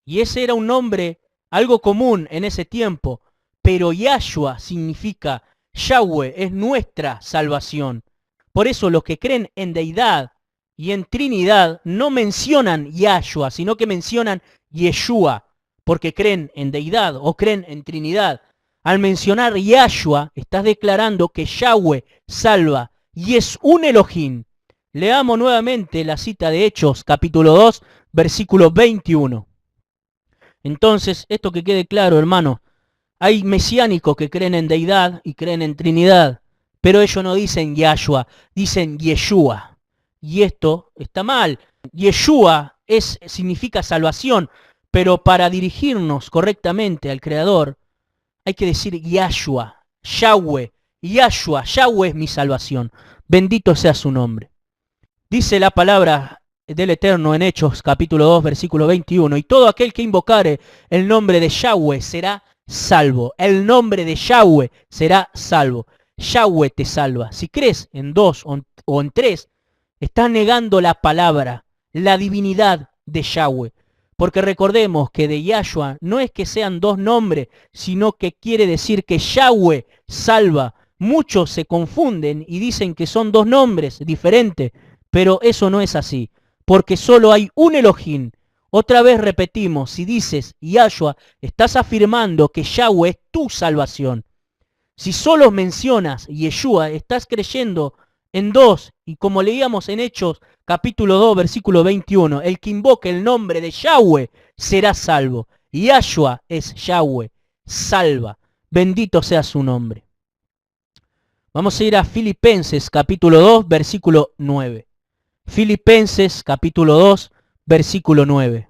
y ese era un nombre algo común en ese tiempo, pero Yahshua significa Yahweh es nuestra salvación. Por eso los que creen en deidad y en Trinidad no mencionan Yahshua, sino que mencionan Yeshua, porque creen en deidad o creen en Trinidad. Al mencionar Yahshua, estás declarando que Yahweh salva y es un Elohim. Leamos nuevamente la cita de Hechos, capítulo 2, versículo 21. Entonces, esto que quede claro, hermano, hay mesiánicos que creen en deidad y creen en Trinidad, pero ellos no dicen Yahshua, dicen Yeshua. Y esto está mal. Yeshua significa salvación, pero para dirigirnos correctamente al Creador, hay que decir Yahshua, Yahweh, Yahshua, Yahweh es mi salvación. Bendito sea su nombre. Dice la palabra del Eterno en Hechos, capítulo 2, versículo 21, y todo aquel que invocare el nombre de Yahweh será salvo. El nombre de Yahweh será salvo. Yahweh te salva. Si crees en dos o en tres, estás negando la palabra, la divinidad de Yahweh. Porque recordemos que de Yahshua no es que sean dos nombres, sino que quiere decir que Yahweh salva. Muchos se confunden y dicen que son dos nombres diferentes, pero eso no es así, porque solo hay un Elohim. Otra vez repetimos, si dices Yahshua, estás afirmando que Yahweh es tu salvación. Si solo mencionas Yeshua, estás creyendo en dos, y como leíamos en Hechos capítulo 2, versículo 21, el que invoque el nombre de Yahweh será salvo. Yahshua es Yahweh, salva. Bendito sea su nombre. Vamos a ir a Filipenses capítulo 2, versículo 9. Filipenses capítulo 2, versículo 9.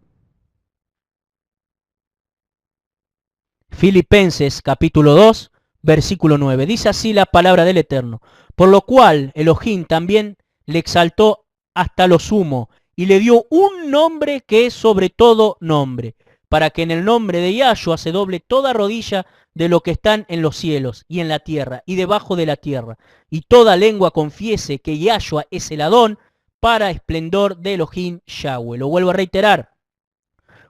Filipenses capítulo 2, versículo 9. Dice así la palabra del Eterno. Por lo cual Elohim también le exaltó hasta lo sumo y le dio un nombre que es sobre todo nombre, para que en el nombre de Yahshua se doble toda rodilla de lo que están en los cielos y en la tierra y debajo de la tierra, y toda lengua confiese que Yahshua es el Adón, para esplendor de Elohim Yahweh. Lo vuelvo a reiterar.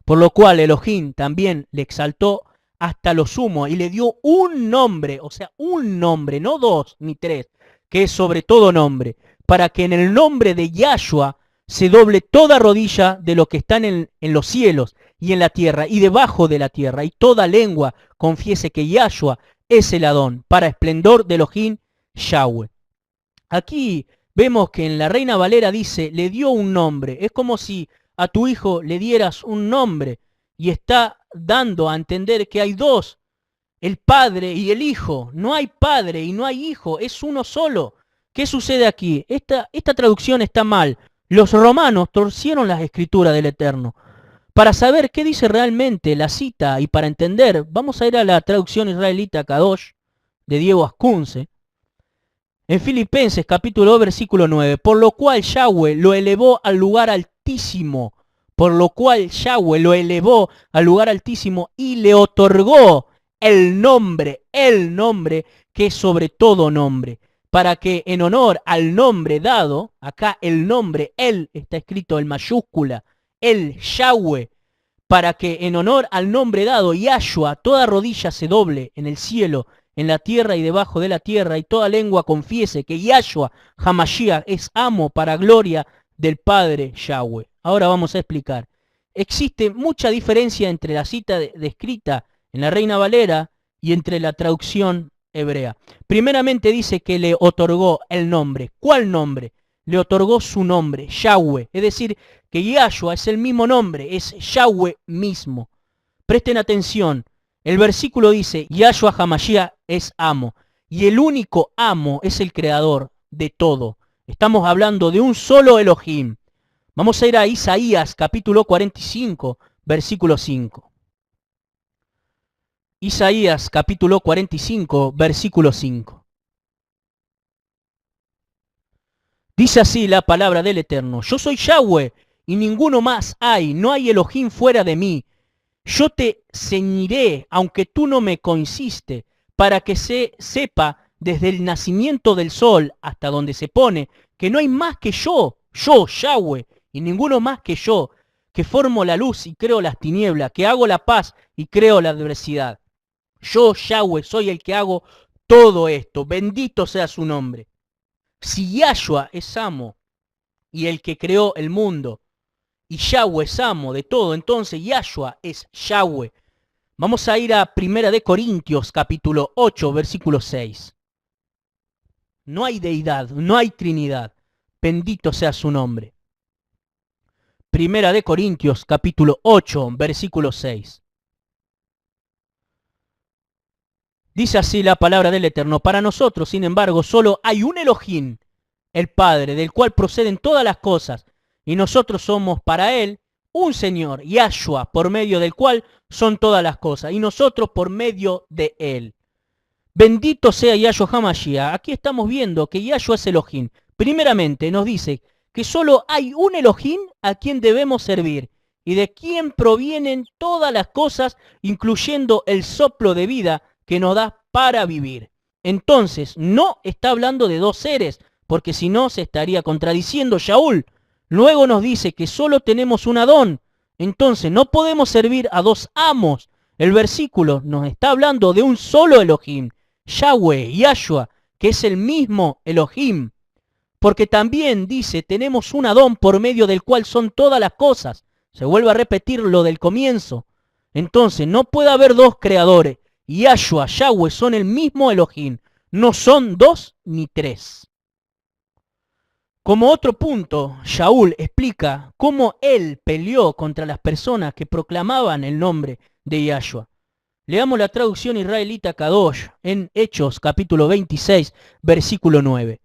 Por lo cual Elohim también le exaltó hasta lo sumo y le dio un nombre, o sea, un nombre, no dos ni tres, que es sobre todo nombre, para que en el nombre de Yahshua se doble toda rodilla de los que están en los cielos y en la tierra y debajo de la tierra, y toda lengua confiese que Yahshua es el Adón, para esplendor de Elohim Yahweh. Aquí vemos que en la Reina Valera dice, le dio un nombre. Es como si a tu hijo le dieras un nombre y está dando a entender que hay dos, el padre y el hijo. No hay padre y no hay hijo, es uno solo. ¿Qué sucede aquí? Esta traducción está mal. Los romanos torcieron las escrituras del Eterno. Para saber qué dice realmente la cita y para entender, vamos a ir a la traducción israelita Kadosh de Diego Ascunce. En Filipenses capítulo 2, versículo 9, por lo cual Yahweh lo elevó al lugar altísimo, por lo cual Yahweh lo elevó al lugar altísimo y le otorgó el nombre que es sobre todo nombre, para que en honor al nombre dado, acá el nombre, él está escrito en mayúscula, el Yahweh, para que en honor al nombre dado, Yahshua, toda rodilla se doble en el cielo, en la tierra y debajo de la tierra, y toda lengua confiese que Yahshua Hamashiach es amo para gloria del Padre Yahweh. Ahora vamos a explicar. Existe mucha diferencia entre la cita descrita en la Reina Valera y entre la traducción hebrea. Primeramente dice que le otorgó el nombre. ¿Cuál nombre? Le otorgó su nombre, Yahweh. Es decir, que Yahshua es el mismo nombre, es Yahweh mismo. Presten atención, el versículo dice, Yahshua Hamashiach es amo, y el único amo es el creador de todo. Estamos hablando de un solo Elohim. Vamos a ir a Isaías capítulo 45, versículo 5. Isaías capítulo 45, versículo 5. Dice así la palabra del Eterno, yo soy Yahweh y ninguno más hay, no hay Elohim fuera de mí. Yo te ceñiré, aunque tú no me coincidiste, para que se sepa desde el nacimiento del sol hasta donde se pone, que no hay más que yo, Yahweh, y ninguno más que yo, que formo la luz y creo las tinieblas, que hago la paz y creo la adversidad. Yo, Yahweh, soy el que hago todo esto, bendito sea su nombre. Si Yahshua es amo y el que creó el mundo, y Yahweh es amo de todo, entonces Yahshua es Yahweh. Vamos a ir a 1 de Corintios capítulo 8, versículo 6. No hay deidad, no hay trinidad. Bendito sea su nombre. 1 de Corintios capítulo 8, versículo 6. Dice así la palabra del Eterno. Para nosotros, sin embargo, solo hay un Elohim, el Padre, del cual proceden todas las cosas, y nosotros somos para Él un Señor, Yahshua, por medio del cual son todas las cosas, y nosotros por medio de Él. Bendito sea Yahshua Hamashiach. Aquí estamos viendo que Yahshua es Elohim. Primeramente nos dice que solo hay un Elohim a quien debemos servir, y de quien provienen todas las cosas, incluyendo el soplo de vida que nos da para vivir. Entonces, no está hablando de dos seres, porque si no se estaría contradiciendo Shaul. Luego nos dice que solo tenemos un Adón, entonces no podemos servir a dos amos. El versículo nos está hablando de un solo Elohim, Yahweh, Yahshua, que es el mismo Elohim. Porque también dice, tenemos un Adón por medio del cual son todas las cosas. Se vuelve a repetir lo del comienzo. Entonces, no puede haber dos creadores. Yahshua, Yahweh son el mismo Elohim. No son dos ni tres. Como otro punto, Shaul explica cómo él peleó contra las personas que proclamaban el nombre de Yahshua. Leamos la traducción israelita Kadosh en Hechos capítulo 26, versículo 9.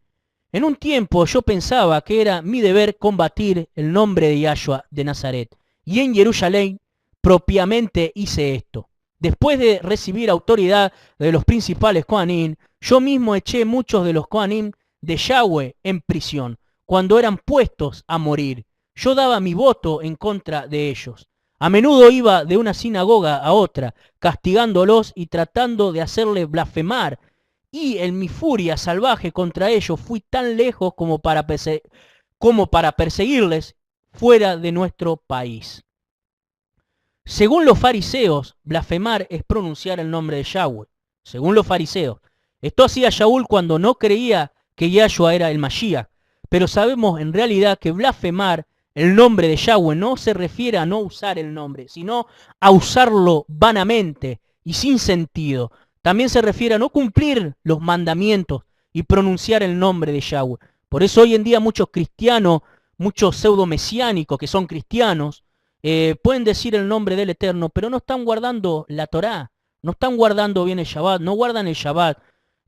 En un tiempo yo pensaba que era mi deber combatir el nombre de Yahshua de Nazaret, y en Jerusalén propiamente hice esto. Después de recibir autoridad de los principales Kohanim, yo mismo eché muchos de los Kohanim de Yahweh en prisión, cuando eran puestos a morir. Yo daba mi voto en contra de ellos. A menudo iba de una sinagoga a otra, castigándolos y tratando de hacerles blasfemar. Y en mi furia salvaje contra ellos fui tan lejos como para perseguirles fuera de nuestro país. Según los fariseos, blasfemar es pronunciar el nombre de Yahweh. Según los fariseos. Esto hacía Shaul cuando no creía que Yahshua era el Mashiach. Pero sabemos en realidad que blasfemar el nombre de Yahweh no se refiere a no usar el nombre, sino a usarlo vanamente y sin sentido. También se refiere a no cumplir los mandamientos y pronunciar el nombre de Yahweh. Por eso hoy en día muchos cristianos, muchos pseudo-mesiánicos que son cristianos, pueden decir el nombre del Eterno, pero no están guardando la Torá, no están guardando bien el Shabbat, no guardan el Shabbat,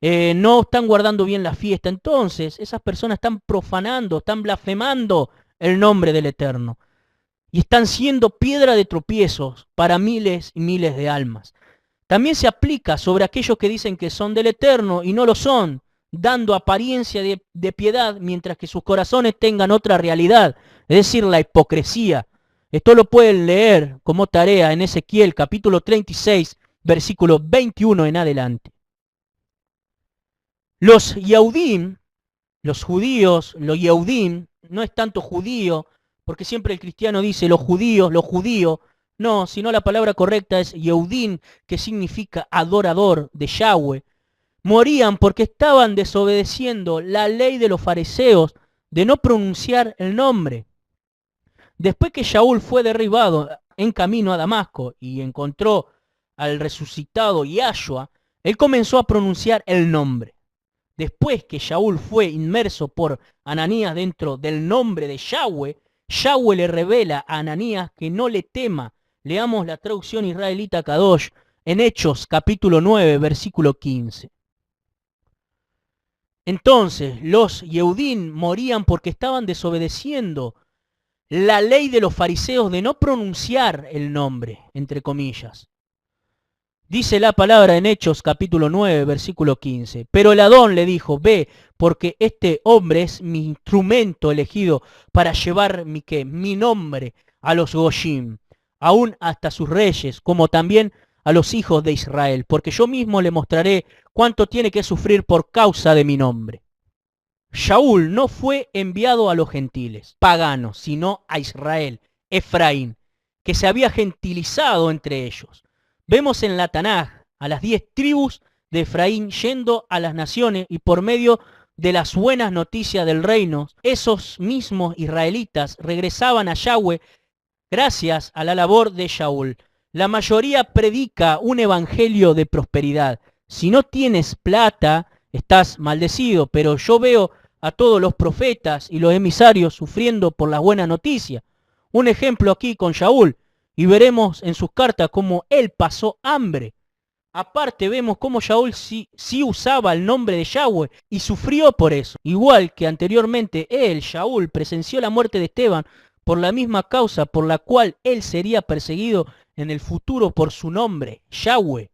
no están guardando bien la fiesta. Entonces esas personas están profanando, están blasfemando el nombre del Eterno. Y están siendo piedra de tropiezos para miles y miles de almas. También se aplica sobre aquellos que dicen que son del Eterno y no lo son, dando apariencia de piedad mientras que sus corazones tengan otra realidad, es decir, la hipocresía. Esto lo pueden leer como tarea en Ezequiel capítulo 36, versículo 21 en adelante. Los Yehudim, los judíos, los Yehudim, no es tanto judío, porque siempre el cristiano dice los judíos, No, sino la palabra correcta es Yehudim, que significa adorador de Yahweh. Morían porque estaban desobedeciendo la ley de los fariseos de no pronunciar el nombre. Después que Shaul fue derribado en camino a Damasco y encontró al resucitado Yahshua, él comenzó a pronunciar el nombre. Después que Shaul fue inmerso por Ananías dentro del nombre de Yahweh, Yahweh le revela a Ananías que no le tema. Leamos la traducción israelita Kadosh en Hechos capítulo 9, versículo 15. Entonces los Yehudim morían porque estaban desobedeciendo la ley de los fariseos de no pronunciar el nombre, entre comillas. Dice la palabra en Hechos capítulo 9, versículo 15. Pero el Adón le dijo, ve, porque este hombre es mi instrumento elegido para llevar mi nombre a los Goyim, aún hasta sus reyes, como también a los hijos de Israel, porque yo mismo le mostraré cuánto tiene que sufrir por causa de mi nombre. Shaul no fue enviado a los gentiles, paganos, sino a Israel, Efraín, que se había gentilizado entre ellos. Vemos en la Tanaj a las 10 tribus de Efraín yendo a las naciones y por medio de las buenas noticias del reino, esos mismos israelitas regresaban a Yahweh gracias a la labor de Shaul. La mayoría predica un evangelio de prosperidad. Si no tienes plata, estás maldecido, pero yo veo a todos los profetas y los emisarios sufriendo por las buenas noticias. Un ejemplo aquí con Shaul, y veremos en sus cartas cómo él pasó hambre. Aparte vemos cómo Shaul sí usaba el nombre de Yahweh y sufrió por eso. Igual que anteriormente él, Shaul, presenció la muerte de Esteban por la misma causa por la cual él sería perseguido en el futuro por su nombre, Yahweh.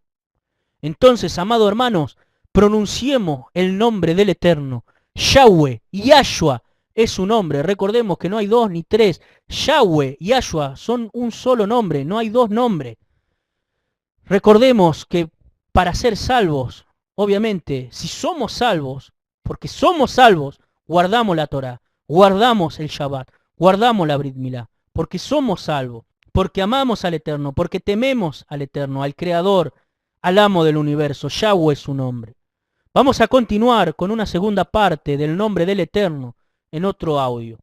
Entonces, amados hermanos, pronunciemos el nombre del Eterno. Yahweh, Yahshua es su nombre. Recordemos que no hay dos ni tres. Yahweh y Yahshua son un solo nombre, no hay dos nombres. Recordemos que para ser salvos, obviamente, si somos salvos, porque somos salvos, guardamos la Torah, guardamos el Shabbat, guardamos la Brit Milá, porque somos salvos, porque amamos al Eterno, porque tememos al Eterno, al Creador, al Amo del universo. Yahweh es su nombre. Vamos a continuar con una segunda parte del nombre del Eterno en otro audio.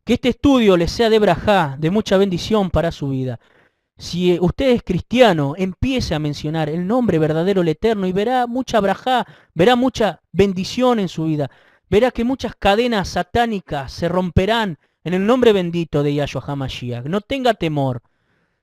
Que este estudio les sea de brajá, de mucha bendición para su vida. Si usted es cristiano, empiece a mencionar el nombre verdadero del Eterno y verá mucha brajá, verá mucha bendición en su vida. Verá que muchas cadenas satánicas se romperán en el nombre bendito de Yahshua HaMashiach. No tenga temor.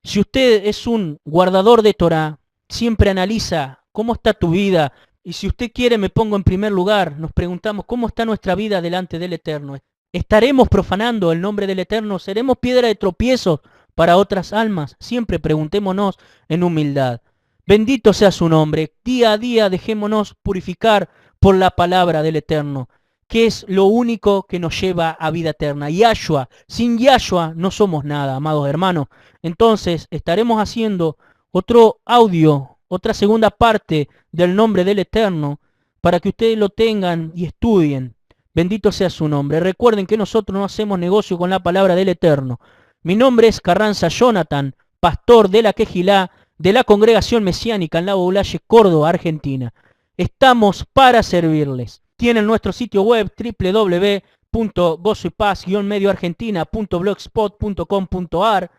Si usted es un guardador de Torah, siempre analiza cómo está tu vida. Y si usted quiere, me pongo en primer lugar. Nos preguntamos cómo está nuestra vida delante del Eterno. ¿Estaremos profanando el nombre del Eterno? ¿Seremos piedra de tropiezo para otras almas? Siempre preguntémonos en humildad. Bendito sea su nombre. Día a día dejémonos purificar por la palabra del Eterno, que es lo único que nos lleva a vida eterna. Yahshua, sin Yahshua no somos nada, amados hermanos. Entonces estaremos haciendo otro audio, otra segunda parte del nombre del Eterno, para que ustedes lo tengan y estudien. Bendito sea su nombre. Recuerden que nosotros no hacemos negocio con la palabra del Eterno. Mi nombre es Carranza Jonathan, pastor de la Quejilá, de la Congregación Mesiánica en La Boulaye, Córdoba, Argentina. Estamos para servirles. Tienen nuestro sitio web www.gozoypaz-medioargentina.blogspot.com.ar.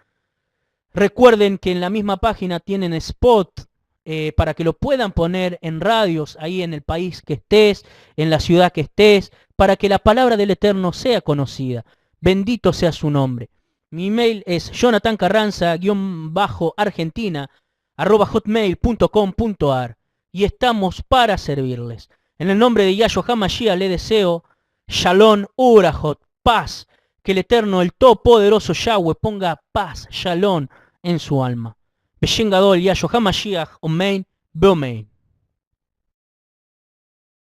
Recuerden que en la misma página tienen spot para que lo puedan poner en radios ahí en el país que estés, en la ciudad que estés, para que la palabra del Eterno sea conocida. Bendito sea su nombre. Mi email es jonathancarranza-argentina@hotmail.com.ar y estamos para servirles. En el nombre de Yahshua HaMashiach le deseo Shalom Urahot, paz. Que el Eterno, el Todopoderoso Yahweh ponga paz, Shalom en su alma. Beshen Gadol, Yahshua HaMashiach, Omein, Beomein.